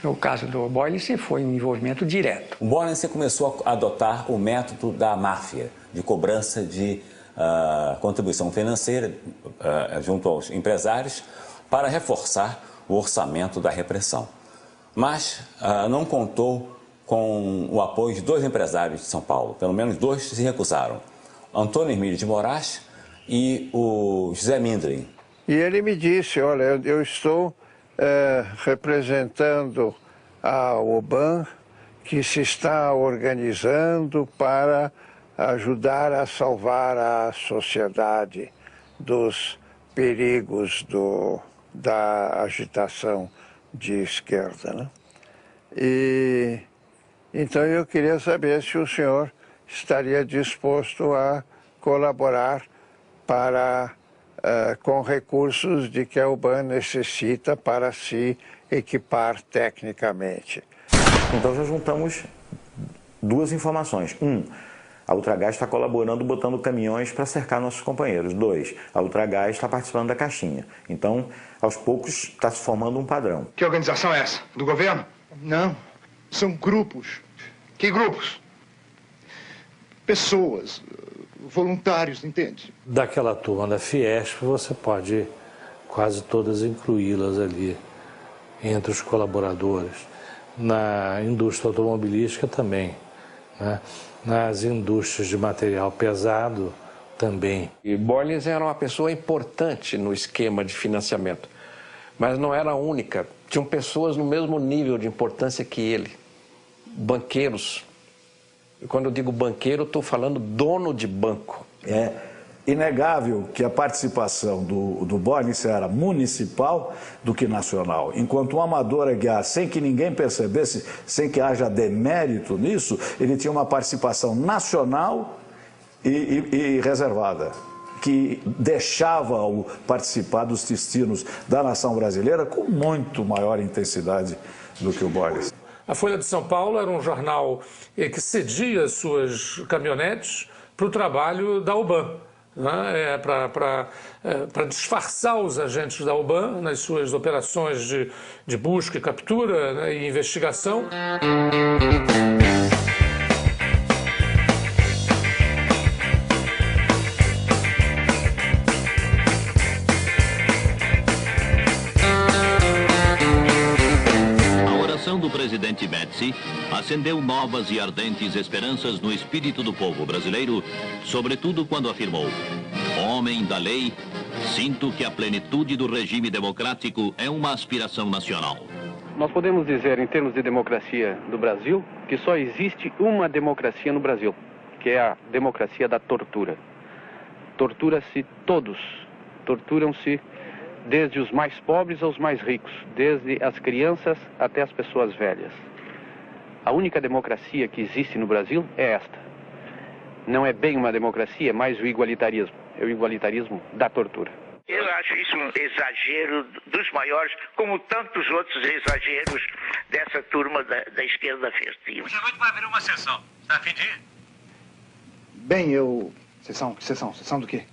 [SPEAKER 24] No caso do Boylston, foi um envolvimento direto.
[SPEAKER 25] O Boylston começou a adotar o método da máfia, de cobrança de contribuição financeira junto aos empresários, para reforçar o orçamento da repressão. Mas não contou com o apoio de 2 empresários de São Paulo. Pelo menos 2 se recusaram. Antônio Hermílio de Moraes e o José Mindrin.
[SPEAKER 3] E ele me disse, olha, eu estou representando a OBAN, que se está organizando para ajudar a salvar a sociedade dos perigos da agitação de esquerda, né? E então eu queria saber se o senhor estaria disposto a colaborar com recursos de que a UBAN necessita para se equipar tecnicamente.
[SPEAKER 7] Então já juntamos duas informações. A Ultragás está colaborando, botando caminhões para cercar nossos companheiros. 2, a Ultragás está participando da caixinha. Então, aos poucos, está se formando um padrão.
[SPEAKER 28] Que organização é essa? Do governo? Não, são grupos. Que grupos? Pessoas, voluntários, entende?
[SPEAKER 19] Daquela turma da Fiesp, você pode quase todas incluí-las ali, entre os colaboradores. Na indústria automobilística também, né? Nas indústrias de material pesado também.
[SPEAKER 6] E Boyles era uma pessoa importante no esquema de financiamento, mas não era a única. Tinham pessoas no mesmo nível de importância que ele, banqueiros. E quando eu digo banqueiro, estou falando dono de banco.
[SPEAKER 8] É inegável que a participação do Boyles era municipal do que nacional. Enquanto o Amador Aguiar, sem que ninguém percebesse, sem que haja demérito nisso, ele tinha uma participação nacional e reservada, que deixava-o participar dos destinos da nação brasileira com muito maior intensidade do que o Boyles.
[SPEAKER 9] A Folha de São Paulo era um jornal que cedia suas caminhonetes para o trabalho da UBAN, né? Para disfarçar os agentes da UBAN nas suas operações de busca e captura, né, e investigação.
[SPEAKER 13] Do presidente Médici acendeu novas e ardentes esperanças no espírito do povo brasileiro, sobretudo quando afirmou: homem da lei, sinto que a plenitude do regime democrático é uma aspiração nacional.
[SPEAKER 14] Nós podemos dizer, em termos de democracia do Brasil, que só existe uma democracia no Brasil, que é a democracia da tortura. Tortura-se todos, torturam-se desde os mais pobres aos mais ricos, desde as crianças até as pessoas velhas. A única democracia que existe no Brasil é esta. Não é bem uma democracia, é mais o igualitarismo. É o igualitarismo da tortura.
[SPEAKER 21] Eu acho isso um exagero dos maiores, como tantos outros exageros dessa turma da esquerda festiva.
[SPEAKER 16] Hoje à noite vai haver uma sessão. Está a fim de ir?
[SPEAKER 28] Bem, Sessão do quê?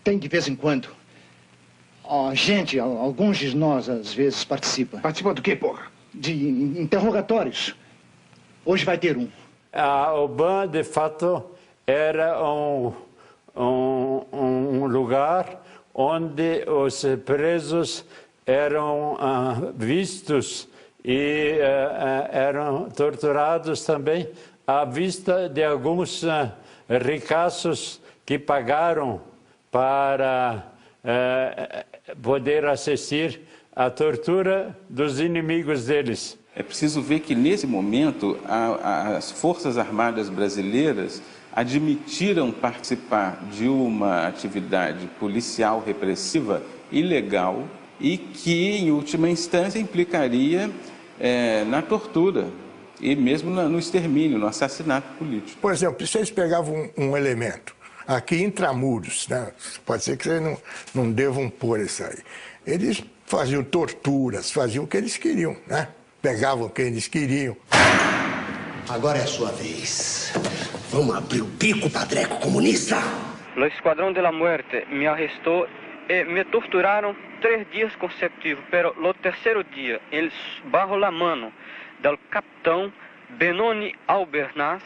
[SPEAKER 28] Tem de vez em quando. Alguns de nós, às vezes, participam. Participa do quê, porra? De interrogatórios. Hoje vai ter um.
[SPEAKER 3] A UBAN, de fato, era um lugar onde os presos eram vistos e eram torturados também à vista de alguns ricaços que pagaram para poder assistir à tortura dos inimigos deles.
[SPEAKER 27] É preciso ver que, nesse momento, as Forças Armadas brasileiras admitiram participar de uma atividade policial repressiva ilegal e que, em última instância, implicaria na tortura e mesmo no extermínio, no assassinato político.
[SPEAKER 28] Por exemplo, se eles pegavam um elemento aqui intramuros, né? Pode ser que vocês não devam pôr isso aí. Eles faziam torturas, faziam o que eles queriam, né? Pegavam o que eles queriam.
[SPEAKER 29] Agora é a sua vez. Vamos abrir o bico, padreco comunista.
[SPEAKER 14] O Esquadrão de la Muerte me arrestou e me torturaram 3 dias consecutivos, pero no terceiro dia, eles barro la mano do capitão Benoni Albernaz.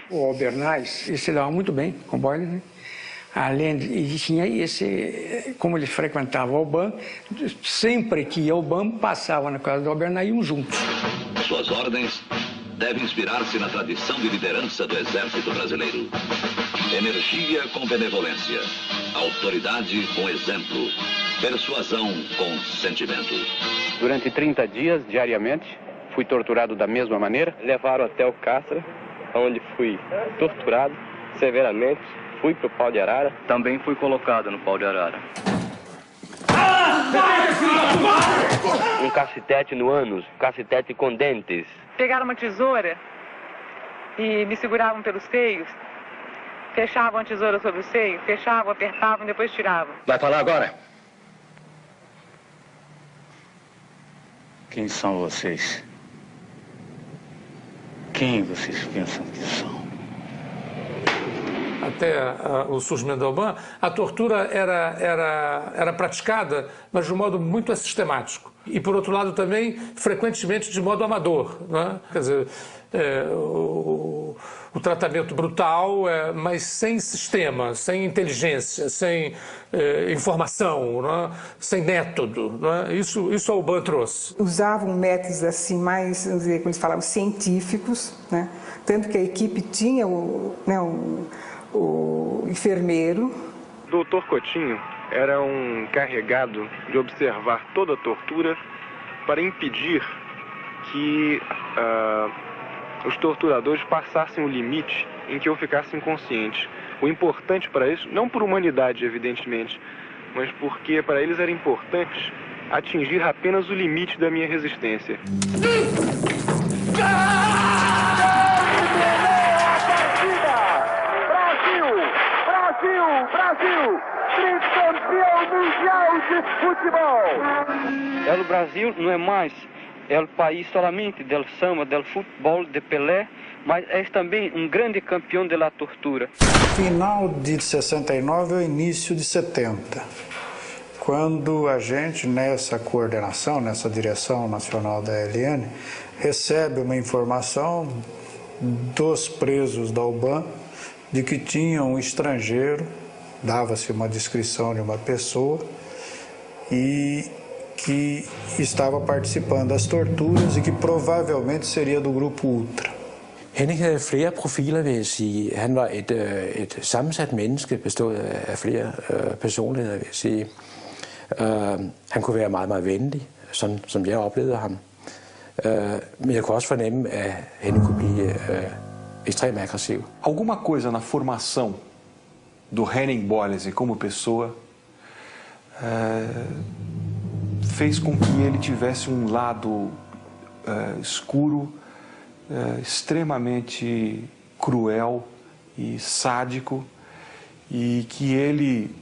[SPEAKER 24] O Albernaz, ele se dava muito bem com Boyles, né? Além de tinha esse, como ele frequentava o UBAN, sempre que ia ao UBAN, passava na casa do Albernaz e iam juntos.
[SPEAKER 13] Suas ordens, deve inspirar-se na tradição de liderança do Exército Brasileiro. Energia com benevolência, autoridade com exemplo, persuasão com sentimento.
[SPEAKER 14] Durante 30 dias, diariamente, fui torturado da mesma maneira.
[SPEAKER 1] Levaram até o Castro, onde fui torturado severamente. Fui para o pau de arara.
[SPEAKER 2] Também fui colocado no pau de arara.
[SPEAKER 1] Um cacetete no ânus, cacetete com dentes.
[SPEAKER 5] Pegaram uma tesoura e me seguravam pelos seios. Fechavam a tesoura sobre o seio, fechavam, apertavam e depois tiravam.
[SPEAKER 2] Vai falar agora? Quem são vocês? Quem vocês pensam que são?
[SPEAKER 9] Até o surgimento da UBAN, a tortura era praticada, mas de um modo muito sistemático. E, por outro lado, também, frequentemente, de modo amador. Né? Quer dizer, o tratamento brutal, mas sem sistema, sem inteligência, sem informação, né? Sem método. Né? Isso a UBAN trouxe.
[SPEAKER 10] Usavam métodos assim mais, vamos dizer, como eles falavam, científicos, né? Tanto que a equipe tinha o enfermeiro.
[SPEAKER 2] Doutor Coutinho era um encarregado de observar toda a tortura para impedir que os torturadores passassem o limite em que eu ficasse inconsciente. O importante para isso, não por humanidade, evidentemente, mas porque para eles era importante atingir apenas o limite da minha resistência. Brasil, tricampeão mundial de futebol.
[SPEAKER 1] O Brasil não é mais o país somente do samba, do futebol, de Pelé, mas é também um grande campeão da tortura.
[SPEAKER 11] Final de 69 ou início de 70, quando a gente, nessa coordenação, nessa direção nacional da ELN, recebe uma informação dos presos da UBAN de que tinha um estrangeiro, dava-se uma descrição de uma pessoa, e que estava participando das torturas e que provavelmente seria do grupo Ultra.
[SPEAKER 12] Henning havde flere profiler, vil jeg sige. Han var et sammensat menneske, bestået af flere personligheder, vil jeg sige. Han kunne være meget, meget venlig, sådan som jeg oplevede ham. Men jeg kunne også fornemme, at Henning kunne blive extremamente agressivo.
[SPEAKER 15] Alguma coisa na formação do Henning Bollesen como pessoa fez com que ele tivesse um lado escuro, extremamente cruel e sádico, e que ele,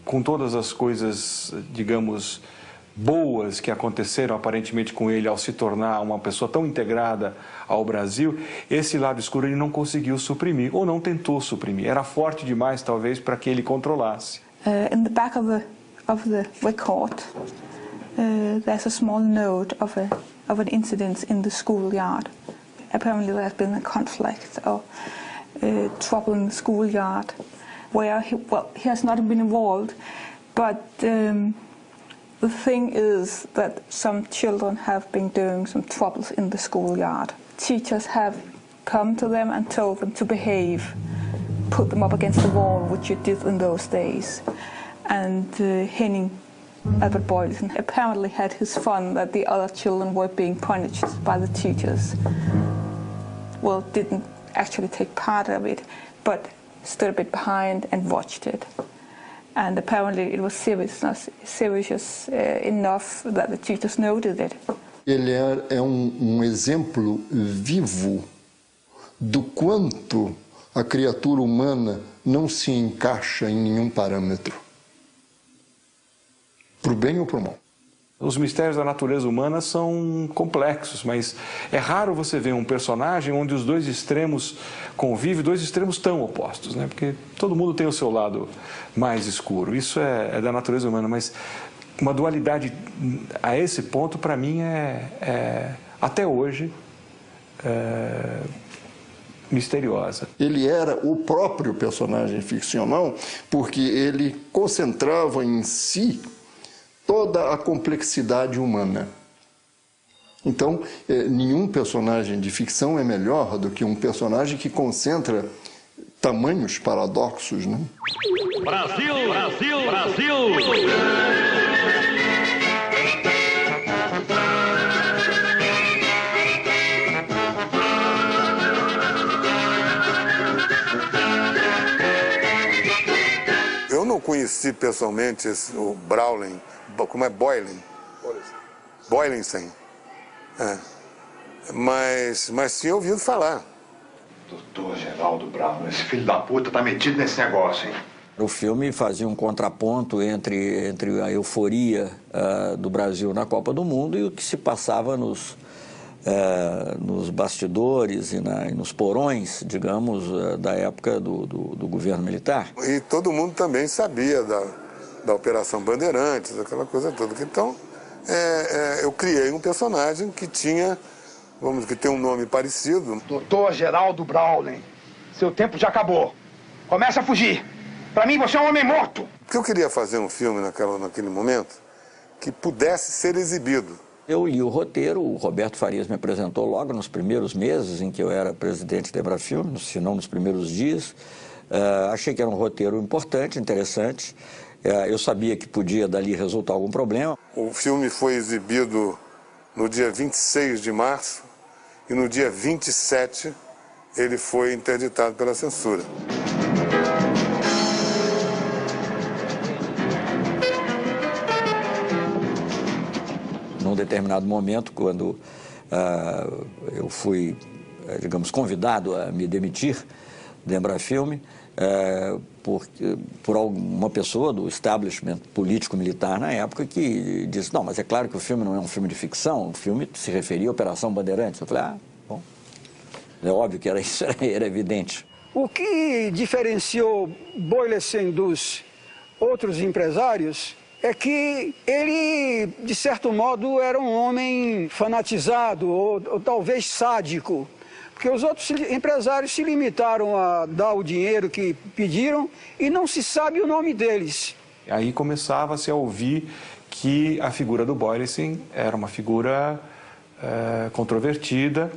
[SPEAKER 15] com todas as coisas, digamos, boas que aconteceram aparentemente com ele ao se tornar uma pessoa tão integrada ao Brasil, esse lado escuro ele não conseguiu suprimir, ou não tentou suprimir. Era forte demais, talvez, para que ele controlasse.
[SPEAKER 17] In the back of the record, there's a small note of an incident in the schoolyard. Apparently there has been a conflict or trouble in the schoolyard where he has not been involved, but the thing is that some children have been doing some troubles in the schoolyard. Teachers have come to them and told them to behave, put them up against the wall, which you did in those days. And Henning Albert Boysen apparently had his fun that the other children were being punished by the teachers. Well, didn't actually take part of it, but stood a bit behind and watched it. And apparently it was serious enough that the teachers noted it.
[SPEAKER 18] Ele é exemplo vivo do quanto a criatura humana não se encaixa em nenhum parâmetro, pro bem ou pro mal.
[SPEAKER 15] Os mistérios da natureza humana são complexos, mas é raro você ver um personagem onde os dois extremos convivem, dois extremos tão opostos, né? Porque todo mundo tem o seu lado mais escuro. Isso é da natureza humana, mas uma dualidade a esse ponto, para mim, até hoje, misteriosa.
[SPEAKER 18] Ele era o próprio personagem ficcional porque ele concentrava em si toda a complexidade humana. Então, nenhum personagem de ficção é melhor do que um personagem que concentra tamanhos paradoxos, né?
[SPEAKER 16] Brasil! Brasil! Brasil!
[SPEAKER 4] Eu não conheci pessoalmente o Browning, como é Boylan? Boylensen. Mas tinha ouvido falar.
[SPEAKER 28] Doutor Geraldo Brown, esse filho da puta tá metido nesse negócio, hein?
[SPEAKER 6] O filme fazia um contraponto entre a euforia do Brasil na Copa do Mundo e o que se passava nos bastidores e nos porões, digamos, da época do governo militar.
[SPEAKER 4] E todo mundo também sabia da Operação Bandeirantes, aquela coisa toda. Então, eu criei um personagem que tinha, que tem um nome parecido.
[SPEAKER 28] Doutor Geraldo Browning, seu tempo já acabou. Começa a fugir. Pra mim, você é um homem morto.
[SPEAKER 4] Porque eu queria fazer um filme naquele momento que pudesse ser exibido.
[SPEAKER 6] Eu li o roteiro, o Roberto Farias me apresentou logo nos primeiros meses em que eu era presidente da Embrafilme, se não nos primeiros dias. Achei que era um roteiro importante, interessante. Eu sabia que podia dali resultar algum problema.
[SPEAKER 4] O filme foi exibido no dia 26 de março e no dia 27 ele foi interditado pela censura.
[SPEAKER 6] Num determinado momento, quando eu fui, digamos, convidado a me demitir da Embrafilme, por alguma pessoa do establishment político-militar na época que disse, não, mas é claro que o filme não é um filme de ficção, o filme se referia à Operação Bandeirantes. Eu falei, bom, é óbvio que isso era evidente.
[SPEAKER 7] O que diferenciou Boylensen dos outros empresários é que ele, de certo modo, era um homem fanatizado ou talvez sádico. Porque os outros empresários se limitaram a dar o dinheiro que pediram e não se sabe o nome deles.
[SPEAKER 15] Aí começava-se a ouvir que a figura do Boylensen era uma figura controvertida,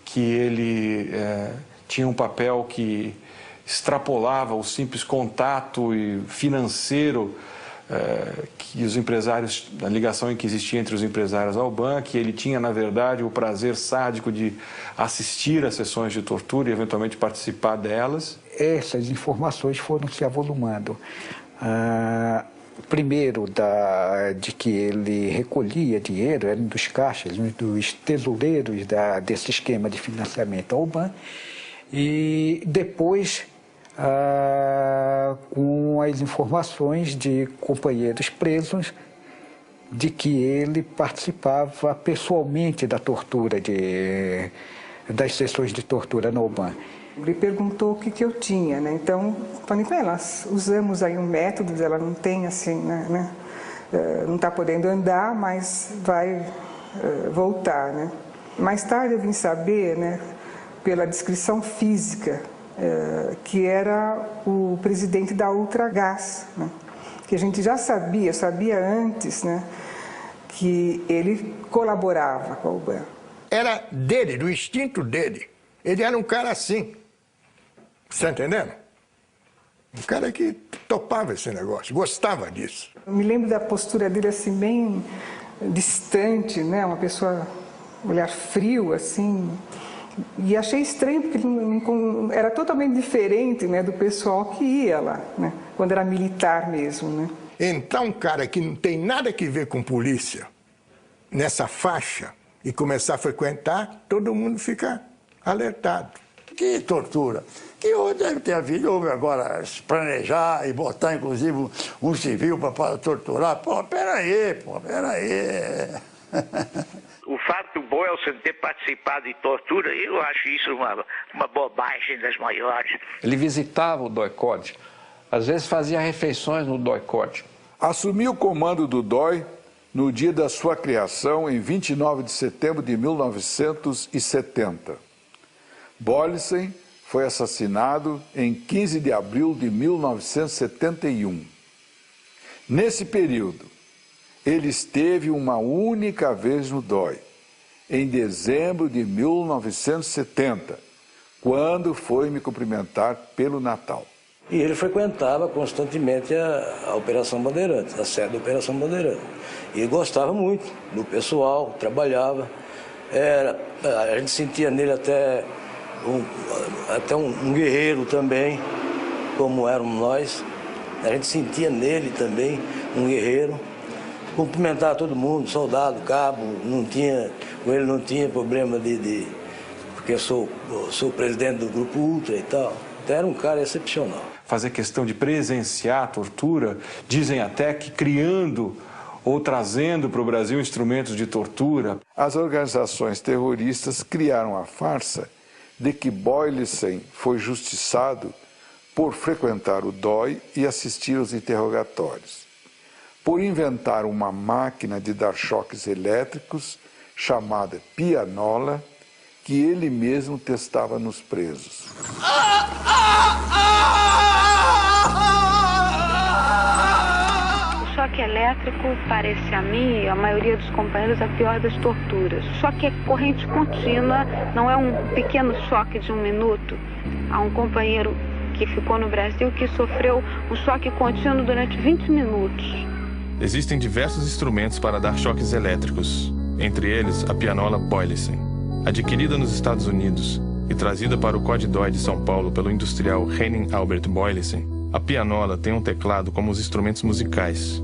[SPEAKER 15] que ele tinha um papel que extrapolava o simples contato financeiro que os empresários, a ligação que existia entre os empresários ao BAN, que ele tinha, na verdade, o prazer sádico de assistir às sessões de tortura e, eventualmente, participar delas.
[SPEAKER 11] Essas informações foram se avolumando. Primeiro, de que ele recolhia dinheiro, era um dos caixas, um dos tesoureiros desse esquema de financiamento ao BAN, e depois com as informações de companheiros presos de que ele participava pessoalmente da tortura, das sessões de tortura no BAN.
[SPEAKER 10] Ele perguntou o que eu tinha, né? Então, falei para ela, nós usamos aí um método, ela não tem assim, né? Não está podendo andar, mas vai voltar, né? Mais tarde eu vim saber, né, pela descrição física, que era o presidente da Ultragás, né? Que a gente já sabia antes, né, que ele colaborava com o BAN.
[SPEAKER 3] Era dele, do instinto dele. Ele era um cara assim, você entendendo? Um cara que topava esse negócio, gostava disso.
[SPEAKER 10] Eu me lembro da postura dele assim, bem distante, né, uma pessoa, olhar frio, assim. E achei estranho, porque ele era totalmente diferente, né, do pessoal que ia lá, né, quando era militar mesmo, né.
[SPEAKER 3] Entrar um cara que não tem nada que ver com polícia, nessa faixa, e começar a frequentar, todo mundo fica alertado.
[SPEAKER 19] Que tortura. Que deve ter havido, houve agora planejar e botar, inclusive, um civil para torturar. Peraí.
[SPEAKER 21] O fato do Boylensen ter participado de tortura, eu acho isso uma bobagem das maiores.
[SPEAKER 20] Ele visitava o DOI-CODE, às vezes fazia refeições no DOI-CODE.
[SPEAKER 22] Assumiu o comando do DOI no dia da sua criação, em 29 de setembro de 1970. Boylensen foi assassinado em 15 de abril de 1971. Nesse período, ele esteve uma única vez no DOI, em dezembro de 1970, quando foi me cumprimentar pelo Natal.
[SPEAKER 8] E ele frequentava constantemente a Operação Bandeirantes, a sede da Operação Bandeirantes. E gostava muito do pessoal, trabalhava. A gente sentia nele até um guerreiro também, como éramos nós. A gente sentia nele também um guerreiro. Cumprimentava todo mundo, soldado, cabo, com ele não tinha problema porque eu sou o presidente do Grupo Ultra e tal. Então era um cara excepcional.
[SPEAKER 15] Fazer questão de presenciar a tortura, dizem até que criando ou trazendo para o Brasil instrumentos de tortura.
[SPEAKER 22] As organizações terroristas criaram a farsa de que Boylissen foi justiçado por frequentar o DOI e assistir aos interrogatórios, por inventar uma máquina de dar choques elétricos chamada pianola, que ele mesmo testava nos presos.
[SPEAKER 13] O choque elétrico parece a mim e a maioria dos companheiros a pior das torturas. O choque é corrente contínua, não é um pequeno choque de 1 minuto. Há um companheiro que ficou no Brasil que sofreu um choque contínuo durante 20 minutos.
[SPEAKER 14] Existem diversos instrumentos para dar choques elétricos, entre eles a pianola Boylissen. Adquirida nos Estados Unidos e trazida para o COD-DOI de São Paulo pelo industrial Henning Albert Boylissen, a pianola tem um teclado como os instrumentos musicais,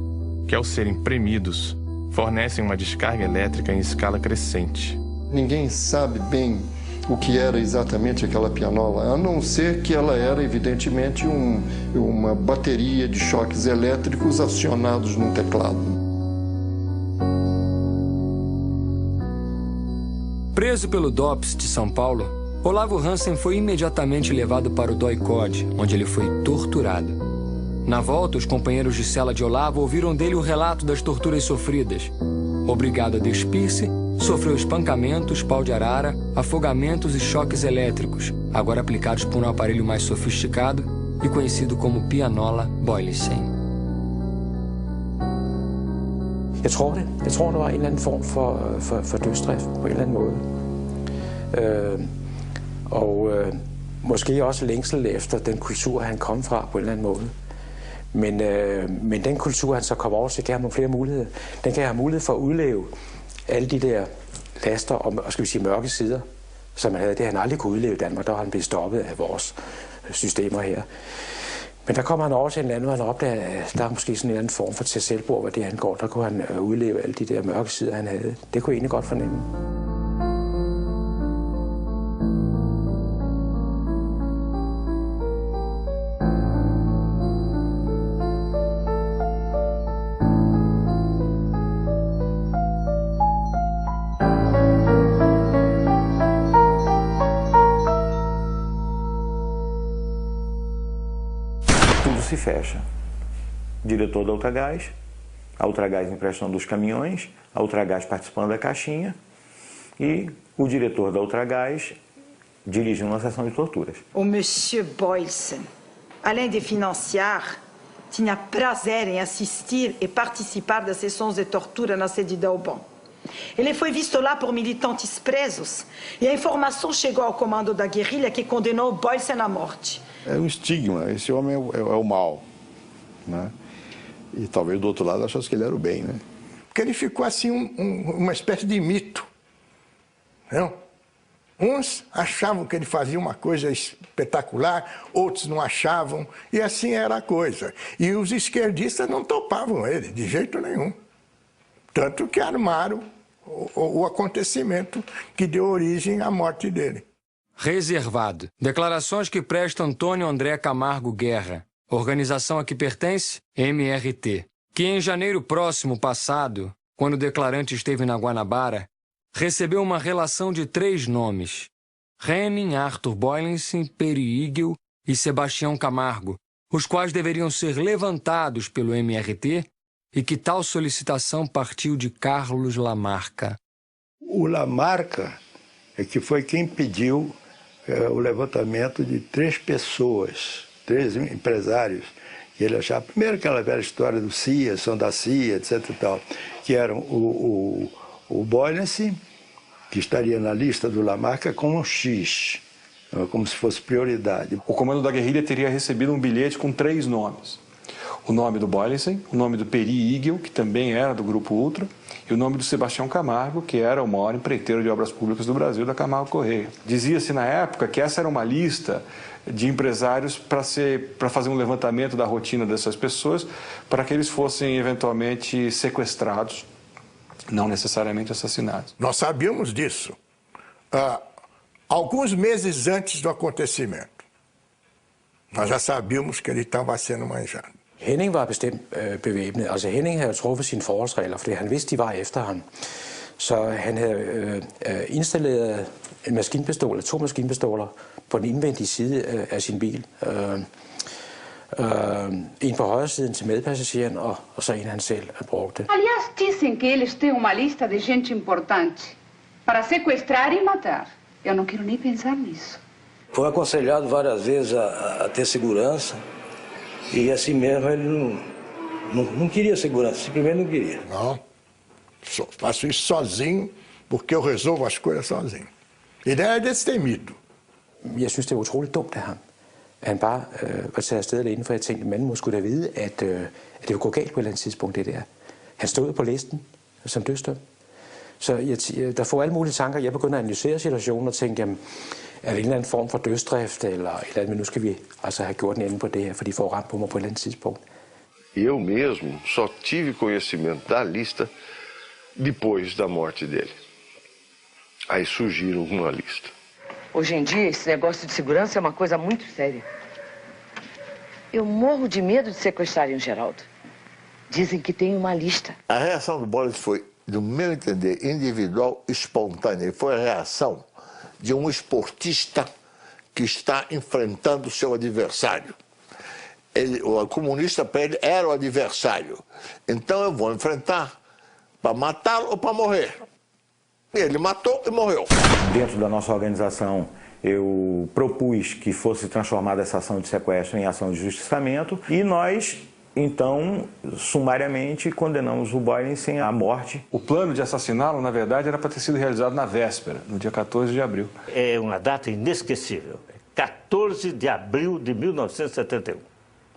[SPEAKER 14] que ao serem premidos, fornecem uma descarga elétrica em escala crescente.
[SPEAKER 18] Ninguém sabe bem o que era exatamente aquela pianola, a não ser que ela era, evidentemente, uma bateria de choques elétricos acionados num teclado.
[SPEAKER 23] Preso pelo DOPS de São Paulo, Olavo Hansen foi imediatamente levado para o DOI-COD, onde ele foi torturado. Na volta, os companheiros de cela de Olavo ouviram dele o relato das torturas sofridas. Obrigado a despir-se, sofreu espancamentos, pau de arara, afogamentos e choques elétricos, agora aplicados por um aparelho mais sofisticado e conhecido como pianola Boylissen.
[SPEAKER 12] Jeg tror, der var en eller anden form for dødsdrift på en eller anden måde. Måske også længsel efter den kultur, han kom fra på en eller anden måde. Men den kultur, han så kom over til, gav ham nogle flere muligheder. Den gav ham mulighed for at udleve alle de der laster og skal vi sige, mørke sider, som han havde. Det han aldrig kunne udleve i Danmark, der var han blevet stoppet af vores systemer her. Men der kommer han over til en land, hvor han opdager, at der er måske sådan en eller anden form for til selvbord, hvad det angår. Der kunne han udleve alle de der mørke sider, han havde. Det kunne jeg egentlig godt fornemme.
[SPEAKER 24] Se fecha. Diretor da Ultragás, a Ultragás emprestando os caminhões, a Ultragás participando da caixinha e o diretor da Ultragás dirigindo uma sessão de torturas.
[SPEAKER 25] O Monsieur Boylissen, além de financiar, tinha prazer em assistir e participar das sessões de tortura na sede da UBAN. Ele foi visto lá por militantes presos e a informação chegou ao comando da guerrilha que condenou Boylissen à morte.
[SPEAKER 19] É um estigma, esse homem é o mal, né? E talvez do outro lado achasse que ele era o bem, né?
[SPEAKER 3] Porque ele ficou assim uma espécie de mito, não? Uns achavam que ele fazia uma coisa espetacular, outros não achavam, e assim era a coisa. E os esquerdistas não topavam ele, de jeito nenhum. Tanto que armaram o acontecimento que deu origem à morte dele.
[SPEAKER 23] Reservado. Declarações que presta Antônio André Camargo Guerra, organização a que pertence, MRT, que em janeiro próximo passado, quando o declarante esteve na Guanabara, recebeu uma relação de 3 nomes: Henning Arthur Boylissen, Peri Igel e Sebastião Camargo, os quais deveriam ser levantados pelo MRT e que tal solicitação partiu de Carlos Lamarca.
[SPEAKER 19] O Lamarca é que foi quem pediu o levantamento de 3 pessoas, 3 empresários, que ele achava, primeiro aquela velha história do CIA, são da CIA, etc. e tal, que eram o Boylissen, que estaria na lista do Lamarca com um X, como se fosse prioridade.
[SPEAKER 15] O comando da guerrilha teria recebido um bilhete com 3 nomes. O nome do Boylissen, o nome do Peri Igel, que também era do Grupo Ultra, e o nome do Sebastião Camargo, que era o maior empreiteiro de obras públicas do Brasil, da Camargo Correia. Dizia-se na época que essa era uma lista de empresários para fazer um levantamento da rotina dessas pessoas, para que eles fossem eventualmente sequestrados, não necessariamente assassinados.
[SPEAKER 3] Nós sabíamos disso alguns meses antes do acontecimento. Nós já sabíamos que ele estava sendo manjado.
[SPEAKER 12] Henning var bestemt bevæbnet. Altså Henning havde truffet sine forholdsregler, fordi han vidste, de var efter ham. Så han havde installeret en maskinpistol, eller 2 maskinpistoler, på den indvendige side af sin bil. En på højre siden til medpassageren, og så en han selv brugte.
[SPEAKER 1] Aliás, dizem que eles têm uma lista de gente importante para sequestrar e matar. Eu não quero nem pensar nisso.
[SPEAKER 8] Foi aconselhado várias vezes a ter segurança. E assim mesmo ele não queria segurança, simplesmente não queria.
[SPEAKER 3] Não, faço isso sozinho, porque eu resolvo as coisas sozinho. Ele era destemido.
[SPEAKER 12] Jeg synes, det er utroligt dumt af ham. Han bare var taget afsted alene, for jeg tænkte, at manden må skulle da vide, at det ville gå galt på et eller andet tidspunkt, det der. Han stod på listen som dødsdømt. Så der får alle mulige tanker. Jeg begynder at analysere situationen og tænke, jamen, er det en eller anden form for dødsdrift, eller et eller andet, men nu skal vi altså have gjort en ende på det her, for de får ramt på mig på et eller andet tidspunkt.
[SPEAKER 2] Eu mesmo só tive conhecimento da lista depois da morte dele. Aí surgiram uma lista.
[SPEAKER 5] Hoje em dia, esse negócio de segurança é uma coisa muito séria. Eu morro de medo de sequestrarem o Geraldo. Dizem que tem uma lista.
[SPEAKER 9] A reação do Boris foi, do meu entender, individual, espontânea. Foi a reação de um esportista que está enfrentando o seu adversário. O comunista para ele era o adversário. Então eu vou enfrentar para matá-lo ou para morrer. Ele matou e morreu.
[SPEAKER 24] Dentro da nossa organização, eu propus que fosse transformada essa ação de sequestro em ação de justiçamento e nós, então, sumariamente condenamos o Boylissen à morte.
[SPEAKER 15] O plano de assassiná-lo, na verdade, era para ter sido realizado na véspera, no dia 14 de abril.
[SPEAKER 16] É uma data inesquecível. 14 de abril de 1971.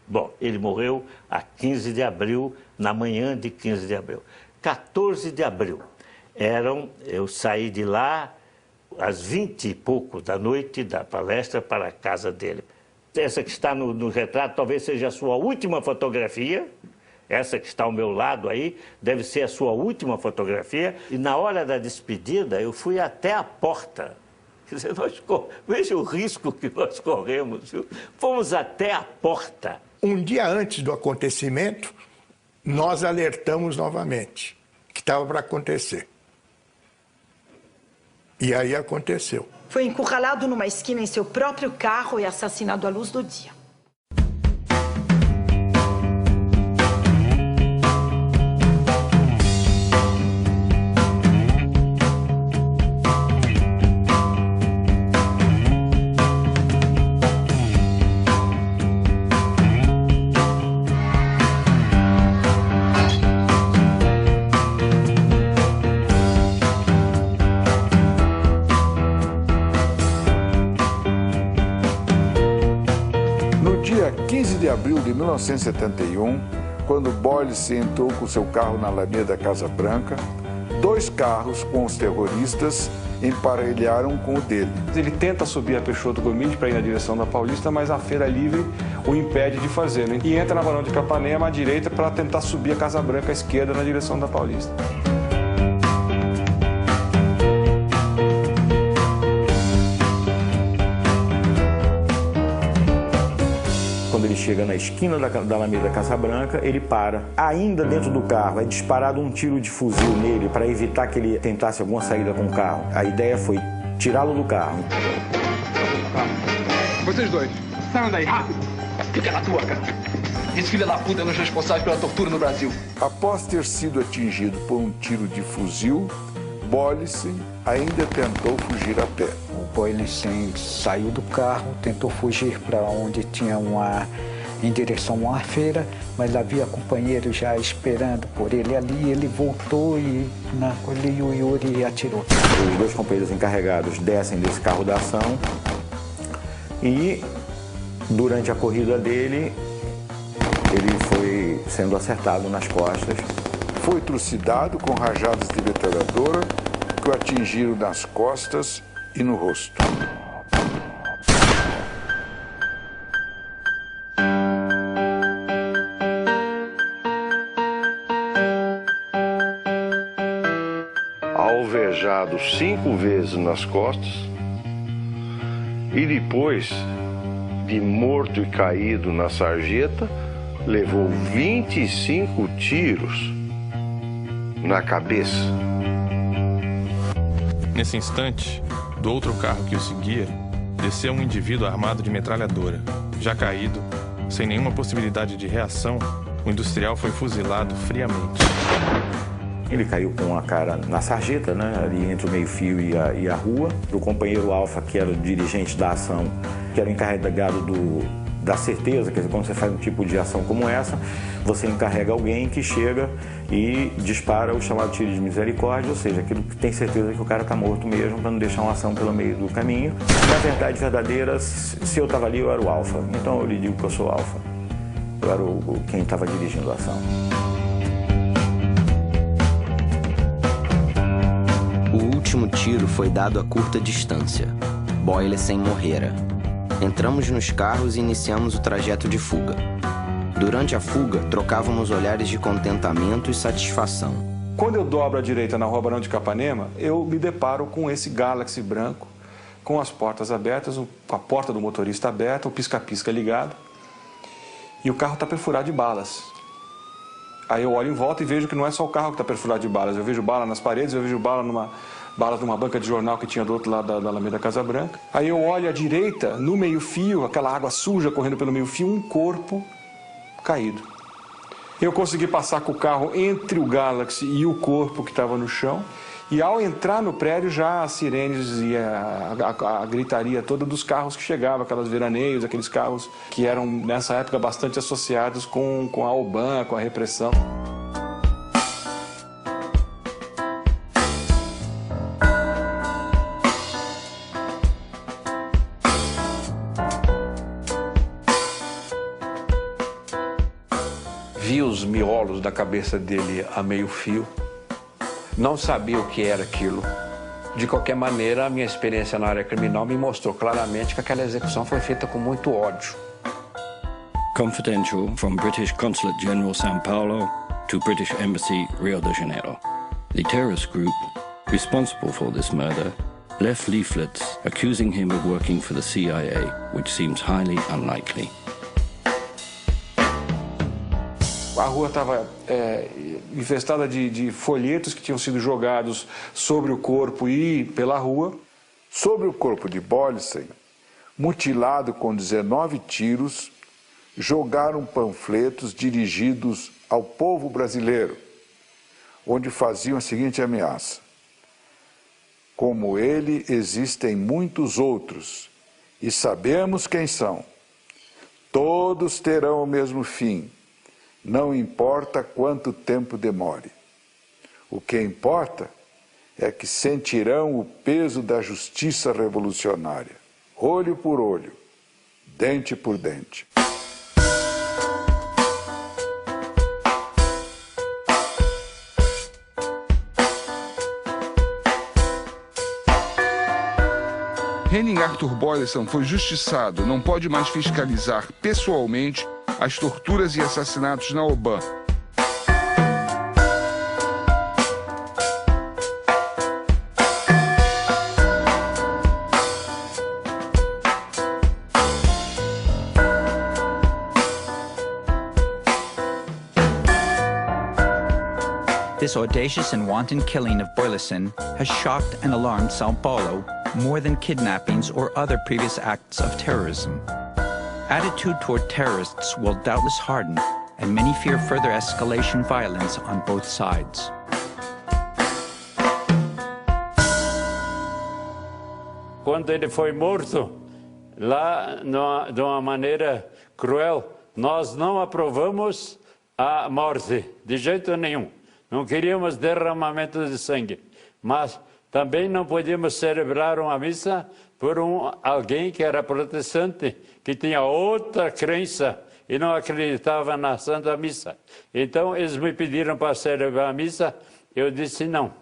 [SPEAKER 16] Bom, ele morreu a 15 de abril, na manhã de 15 de abril. 14 de abril. Eu saí de lá às 20 e pouco da noite da palestra para a casa dele. Essa que está no retrato talvez seja a sua última fotografia. Essa que está ao meu lado aí deve ser a sua última fotografia. E na hora da despedida eu fui até a porta. Quer dizer, veja o risco que nós corremos, viu? Fomos até a porta.
[SPEAKER 3] Um dia antes do acontecimento, nós alertamos novamente que estava para acontecer. E aí aconteceu.
[SPEAKER 25] Foi encurralado numa esquina em seu próprio carro e assassinado à luz do dia.
[SPEAKER 22] Dia 15 de abril de 1971, quando Boylissen entrou com seu carro na Alameda Casa Branca, 2 carros com os terroristas emparelharam com o dele.
[SPEAKER 15] Ele tenta subir a Peixoto Gomide para ir na direção da Paulista, mas a Feira Livre o impede de fazê-lo. E entra na Barão de Capanema à direita para tentar subir a Casa Branca à esquerda na direção da Paulista.
[SPEAKER 24] Quando ele chega na esquina da Alameda Casa Branca, ele para. Ainda dentro do carro, é disparado um tiro de fuzil nele para evitar que ele tentasse alguma saída com o carro. A ideia foi tirá-lo do carro.
[SPEAKER 17] Vocês dois, saiam daí, rápido! Fica na tua, cara! Esse filho da puta é um dos responsáveis pela tortura no Brasil.
[SPEAKER 22] Após ter sido atingido por um tiro de fuzil, Boylissen ainda tentou fugir a pé.
[SPEAKER 26] O Boylissen saiu do carro, tentou fugir para onde tinha uma
[SPEAKER 4] em direção à feira, mas havia companheiro já esperando por ele ali. Ele voltou e o Yuri atirou.
[SPEAKER 24] Os dois companheiros encarregados descem desse carro da ação e, durante a corrida dele, ele foi sendo acertado nas costas.
[SPEAKER 22] Foi trucidado com rajadas de metralhadora que o atingiram nas costas e no rosto.
[SPEAKER 2] Alvejado 5 vezes nas costas e depois de morto e caído na sarjeta, levou 25 tiros na cabeça.
[SPEAKER 14] Nesse instante, do outro carro que o seguia, desceu um indivíduo armado de metralhadora. Já caído, sem nenhuma possibilidade de reação, o industrial foi fuzilado friamente.
[SPEAKER 24] Ele caiu com a cara na sarjeta, né, ali entre o meio-fio e a rua. O companheiro Alfa, que era o dirigente da ação, que era o encarregado da certeza, quer dizer, quando você faz um tipo de ação como essa, você encarrega alguém que chega e dispara o chamado tiro de misericórdia, ou seja, aquilo que tem certeza que o cara está morto mesmo, para não deixar uma ação pelo meio do caminho. Na verdade verdadeira, se eu estava ali, eu era o Alfa. Então eu lhe digo que eu sou Alfa. Eu era quem estava dirigindo a ação.
[SPEAKER 6] O último tiro foi dado a curta distância. Boylessen morrera. Entramos nos carros e iniciamos o trajeto de fuga. Durante a fuga, trocávamos olhares de contentamento e satisfação.
[SPEAKER 15] Quando eu dobro à direita na Rua Barão de Capanema, eu me deparo com esse Galaxy branco, com as portas abertas, a porta do motorista aberta, o pisca-pisca ligado, e o carro está perfurado de balas. Aí eu olho em volta e vejo que não é só o carro que está perfurado de balas. Eu vejo bala nas paredes, eu vejo balas numa banca de jornal que tinha do outro lado da Alameda Casa Branca. Aí eu olho à direita, no meio-fio, aquela água suja correndo pelo meio-fio, um corpo caído. Eu consegui passar com o carro entre o Galaxy e o corpo que estava no chão. E ao entrar no prédio, já as sirenes e a gritaria toda dos carros que chegavam, aquelas veraneios, aqueles carros que eram, nessa época, bastante associados com a OBAN, com a repressão.
[SPEAKER 20] Vi os miolos da cabeça dele a meio fio. Não sabia o que era aquilo. De qualquer maneira, a minha experiência na área criminal me mostrou claramente que aquela execução foi feita com muito ódio.
[SPEAKER 7] Confidential from British Consulate General São Paulo to British Embassy, Rio de Janeiro. The terrorist group responsible for this murder left leaflets accusing him of working for the CIA, which seems highly unlikely.
[SPEAKER 15] A rua estava infestada de folhetos que tinham sido jogados sobre o corpo e pela rua.
[SPEAKER 22] Sobre o corpo de Boylessen, mutilado com 19 tiros, jogaram panfletos dirigidos ao povo brasileiro, onde faziam a seguinte ameaça: como ele, existem muitos outros, e sabemos quem são. Todos terão o mesmo fim. Não importa quanto tempo demore. O que importa é que sentirão o peso da justiça revolucionária, olho por olho, dente por dente.
[SPEAKER 10] Henning Arthur Boylessen foi justiçado, não pode mais fiscalizar pessoalmente as torturas e assassinatos na OBAN.
[SPEAKER 11] This audacious and wanton killing of Boylessen has shocked and alarmed São Paulo more than kidnappings or other previous acts of terrorism. Attitude toward terrorists will doubtless harden, and many fear further escalation violence on both sides.
[SPEAKER 26] Quando ele foi morto, lá de uma maneira cruel,
[SPEAKER 13] nós não aprovamos a morte, de jeito nenhum. Não queríamos derramamento de sangue, mas também não podíamos celebrar uma missa por alguém que era protestante, que tinha outra crença e não acreditava na Santa Missa. Então, eles me pediram para celebrar a missa, eu disse não.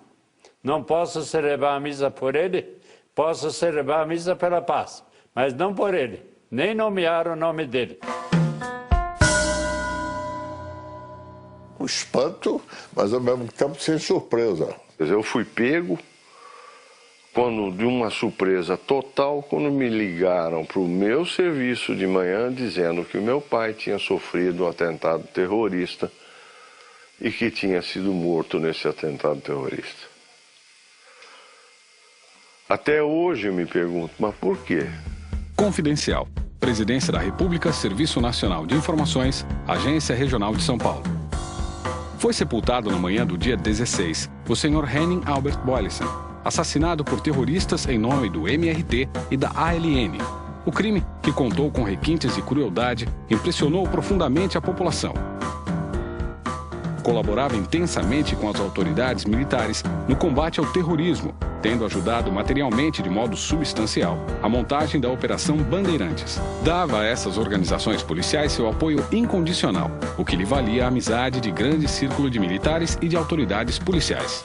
[SPEAKER 13] Não posso celebrar a missa por ele, posso celebrar a missa pela paz, mas não por ele, nem nomear o nome dele.
[SPEAKER 9] Um espanto, mas ao mesmo tempo sem surpresa.
[SPEAKER 2] Eu fui pego de uma surpresa total quando me ligaram para o meu serviço de manhã dizendo que o meu pai tinha sofrido um atentado terrorista e que tinha sido morto nesse atentado terrorista. Até hoje eu me pergunto, mas por quê?
[SPEAKER 18] Confidencial. Presidência da República, Serviço Nacional de Informações, Agência Regional de São Paulo. Foi sepultado na manhã do dia 16 o senhor Henning Albert Boylissen, assassinado por terroristas em nome do MRT e da ALN. O crime, que contou com requintes de crueldade, impressionou profundamente a população. Colaborava intensamente com as autoridades militares no combate ao terrorismo, tendo ajudado materialmente de modo substancial a montagem da Operação Bandeirantes. Dava a essas organizações policiais seu apoio incondicional, o que lhe valia a amizade de grande círculo de militares e de autoridades policiais.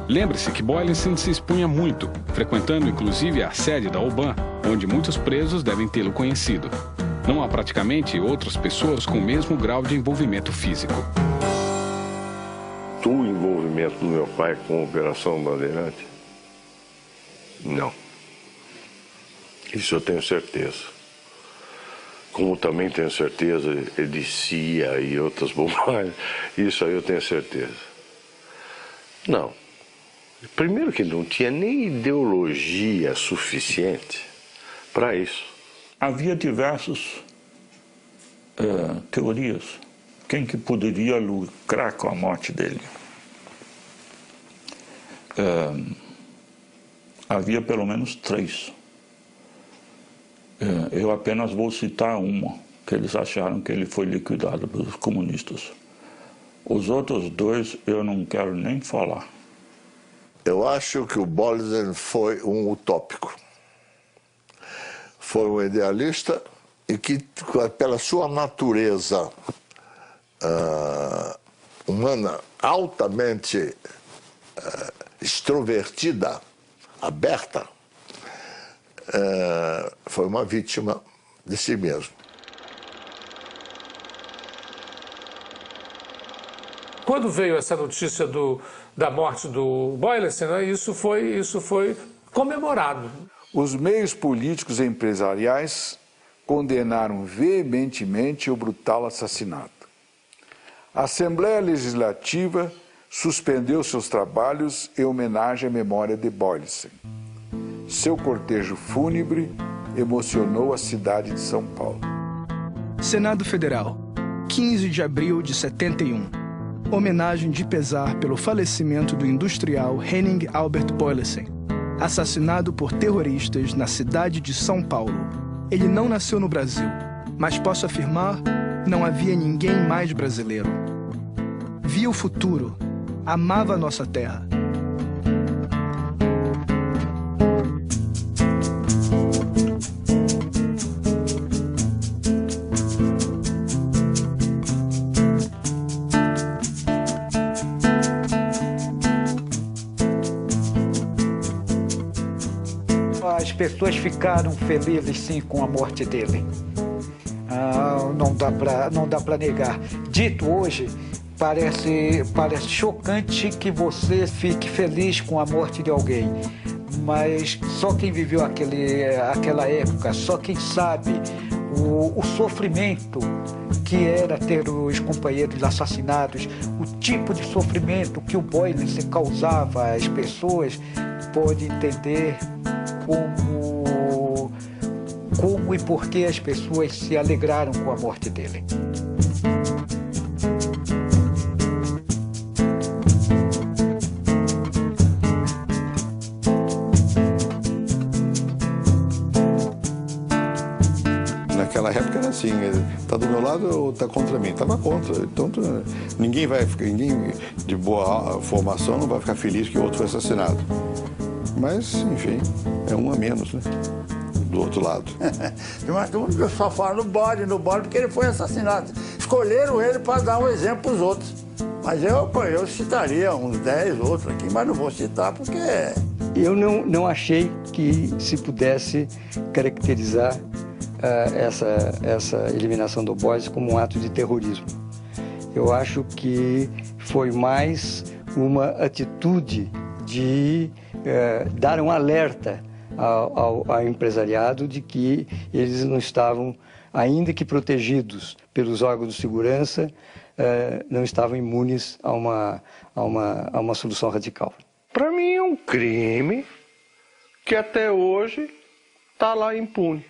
[SPEAKER 18] Lembre-se que Boylissen se expunha muito, frequentando inclusive a sede da OBAN, onde muitos presos devem tê-lo conhecido. Não há praticamente outras pessoas com o mesmo grau de envolvimento físico.
[SPEAKER 2] O envolvimento do meu pai com a Operação Bandeirante? Não. Isso eu tenho certeza. Como também tenho certeza de CIA e outras bobagens, isso aí eu tenho certeza. Não. Primeiro que não tinha nem ideologia suficiente para isso.
[SPEAKER 19] Havia diversas teorias. Quem que poderia lucrar com a morte dele? Havia pelo menos 3. Eu apenas vou citar uma, que eles acharam que ele foi liquidado pelos comunistas. Os outros 2 eu não quero nem falar.
[SPEAKER 9] Eu acho que o Boylissen foi um utópico. Foi um idealista e que, pela sua natureza humana altamente extrovertida, aberta, foi uma vítima de si mesmo.
[SPEAKER 21] Quando veio essa notícia da morte do Boylissen, né, isso foi comemorado.
[SPEAKER 22] Os meios políticos e empresariais condenaram veementemente o brutal assassinato. A Assembleia Legislativa suspendeu seus trabalhos em homenagem à memória de Boylissen. Seu cortejo fúnebre emocionou a cidade de São Paulo.
[SPEAKER 23] Senado Federal, 15 de abril de 71. Homenagem de pesar pelo falecimento do industrial Henning Albert Boylissen, assassinado por terroristas na cidade de São Paulo. Ele não nasceu no Brasil, mas posso afirmar, não havia ninguém mais brasileiro. Via o futuro, amava a nossa terra.
[SPEAKER 4] As pessoas ficaram felizes, sim, com a morte dele. Não dá para negar. Dito hoje, parece chocante que você fique feliz com a morte de alguém. Mas só quem viveu aquela época, só quem sabe o sofrimento que era ter os companheiros assassinados, o tipo de sofrimento que o Boylissen causava às pessoas, pode entender como e por que as pessoas se alegraram com a morte dele.
[SPEAKER 1] naquela época era assim, está do meu lado ou está contra mim? Estava contra. Então ninguém de boa formação não vai ficar feliz que o outro foi assassinado. Mas, enfim, é um a menos, né? Do outro lado.
[SPEAKER 5] Mas todo mundo só fala no bode, porque ele foi assassinado. Escolheram ele para dar um exemplo para os outros. Mas eu citaria uns 10 outros aqui, mas não vou citar porque...
[SPEAKER 8] Eu não achei que se pudesse caracterizar essa eliminação do Boyce como um ato de terrorismo. Eu acho que foi mais uma atitude de dar um alerta ao empresariado de que eles não estavam, ainda que protegidos pelos órgãos de segurança, não estavam imunes a uma solução radical.
[SPEAKER 2] Para mim é um crime que até hoje está lá impune.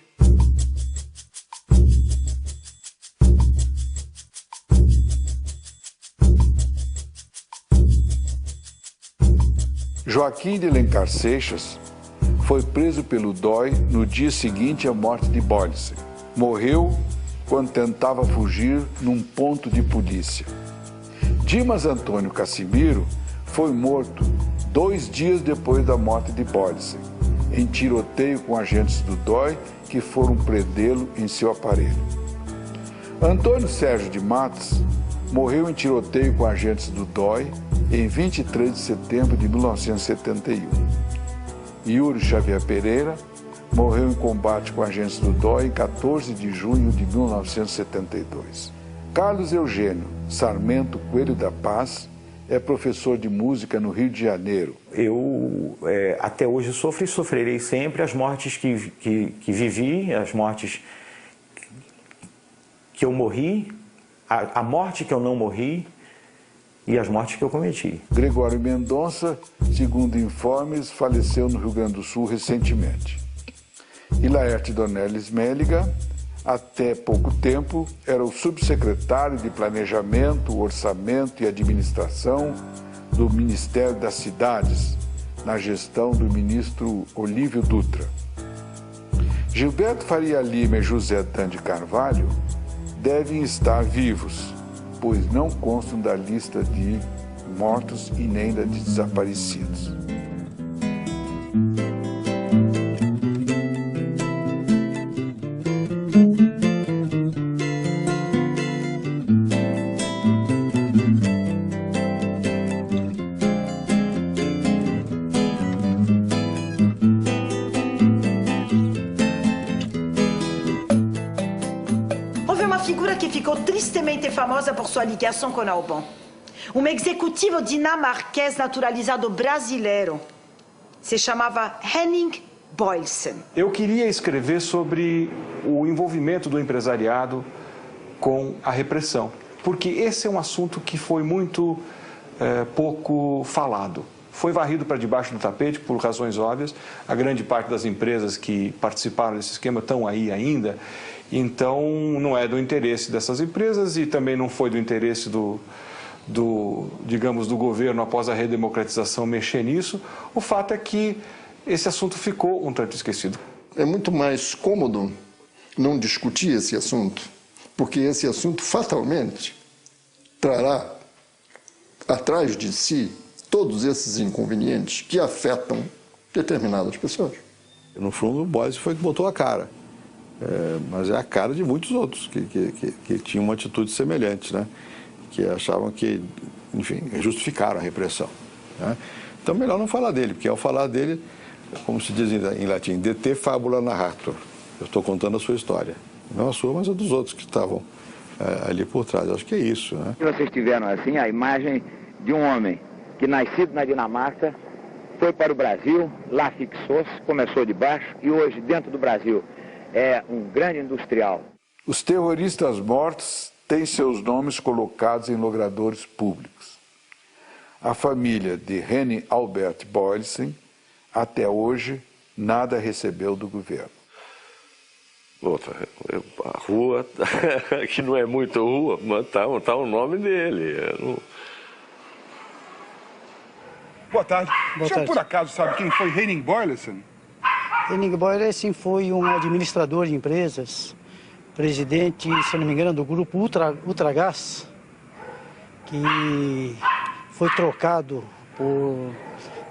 [SPEAKER 22] Joaquim de Alencar Seixas foi preso pelo DOI no dia seguinte à morte de Boylicen. Morreu quando tentava fugir num ponto de polícia. Dimas Antônio Cassimiro foi morto 2 dias depois da morte de Boylicen, em tiroteio com agentes do DOI que foram prendê-lo em seu aparelho. Antônio Sérgio de Matos morreu em tiroteio com agentes do DOI em 23 de setembro de 1971. Yuri Xavier Pereira morreu em combate com agentes do DOI em 14 de junho de 1972. Carlos Eugênio Sarmento Coelho da Paz é professor de música no Rio de Janeiro.
[SPEAKER 24] Eu até hoje sofro e sofrerei sempre as mortes que vivi, as mortes que eu morri, a morte que eu não morri e as mortes que eu cometi.
[SPEAKER 22] Gregório Mendonça, segundo informes, faleceu no Rio Grande do Sul recentemente. E Laerte Dornelles Méliga, até pouco tempo, era o subsecretário de Planejamento, Orçamento e Administração do Ministério das Cidades, na gestão do ministro Olívio Dutra. Gilberto Faria Lima e José Dan de Carvalho devem estar vivos, pois não constam da lista de mortos e nem da de desaparecidos.
[SPEAKER 25] Famosa por sua ligação com Aubin. Executivo dinamarquês naturalizado brasileiro. Se chamava Henning Boylicen.
[SPEAKER 15] Eu queria escrever sobre o envolvimento do empresariado com a repressão, porque esse é um assunto que foi muito pouco falado. Foi varrido para debaixo do tapete por razões óbvias. A grande parte das empresas que participaram desse esquema estão aí ainda. Então, não é do interesse dessas empresas e também não foi do interesse do governo após a redemocratização mexer nisso. O fato é que esse assunto ficou um tanto esquecido.
[SPEAKER 12] É muito mais cômodo não discutir esse assunto, porque esse assunto fatalmente trará atrás de si todos esses inconvenientes que afetam determinadas pessoas.
[SPEAKER 1] No fundo, o Boyce foi que botou a cara. Mas é a cara de muitos outros que tinham uma atitude semelhante, né? Que achavam que, enfim, justificaram a repressão, né? Então, melhor não falar dele, porque ao falar dele, como se diz em latim, de te fabula narrator. Eu estou contando a sua história. Não a sua, mas a dos outros que estavam ali por trás. Eu acho que é isso, né?
[SPEAKER 16] Vocês tiveram, assim, a imagem de um homem que, nascido na Dinamarca, foi para o Brasil, lá fixou-se, começou de baixo e hoje, dentro do Brasil, é um grande industrial.
[SPEAKER 22] Os terroristas mortos têm seus nomes colocados em logradouros públicos. A família de Henning Albert Boylicen, até hoje, nada recebeu do governo.
[SPEAKER 2] Outra, a rua, que não é muito rua, mas tá o nome dele.
[SPEAKER 26] Boa tarde. O senhor, por acaso, sabe quem foi Henning Boylicen?
[SPEAKER 27] Henning Boylicen foi um administrador de empresas
[SPEAKER 3] presidente, se não me engano, do grupo Ultragás, que foi trocado por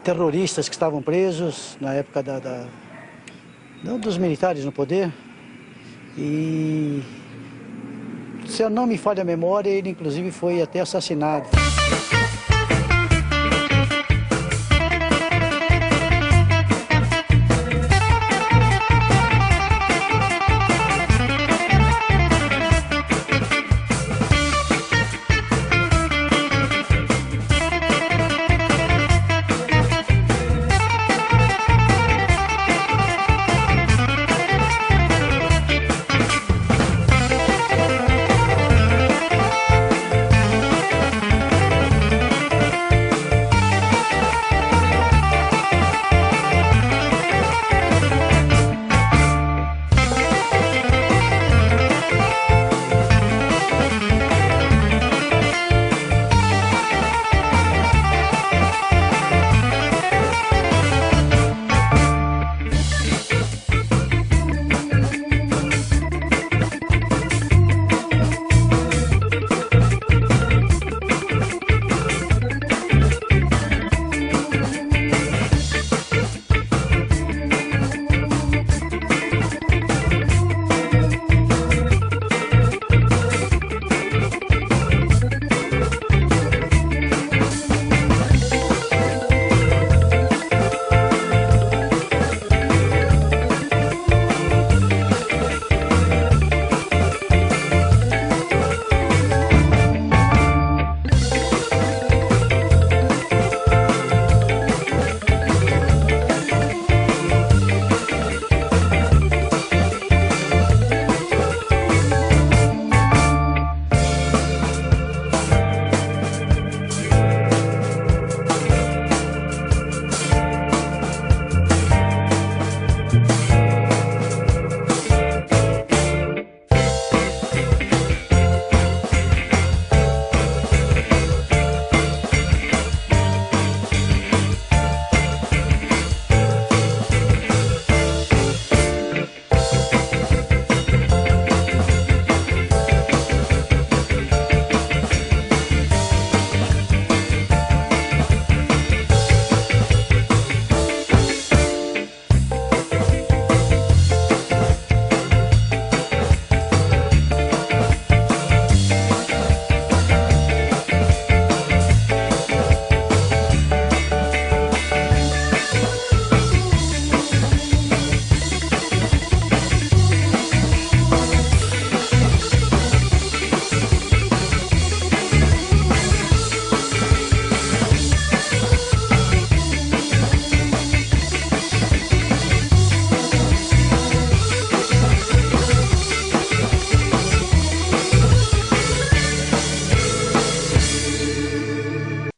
[SPEAKER 3] terroristas que estavam presos na época dos militares no poder. E, se eu não me falha a memória, ele inclusive foi até assassinado.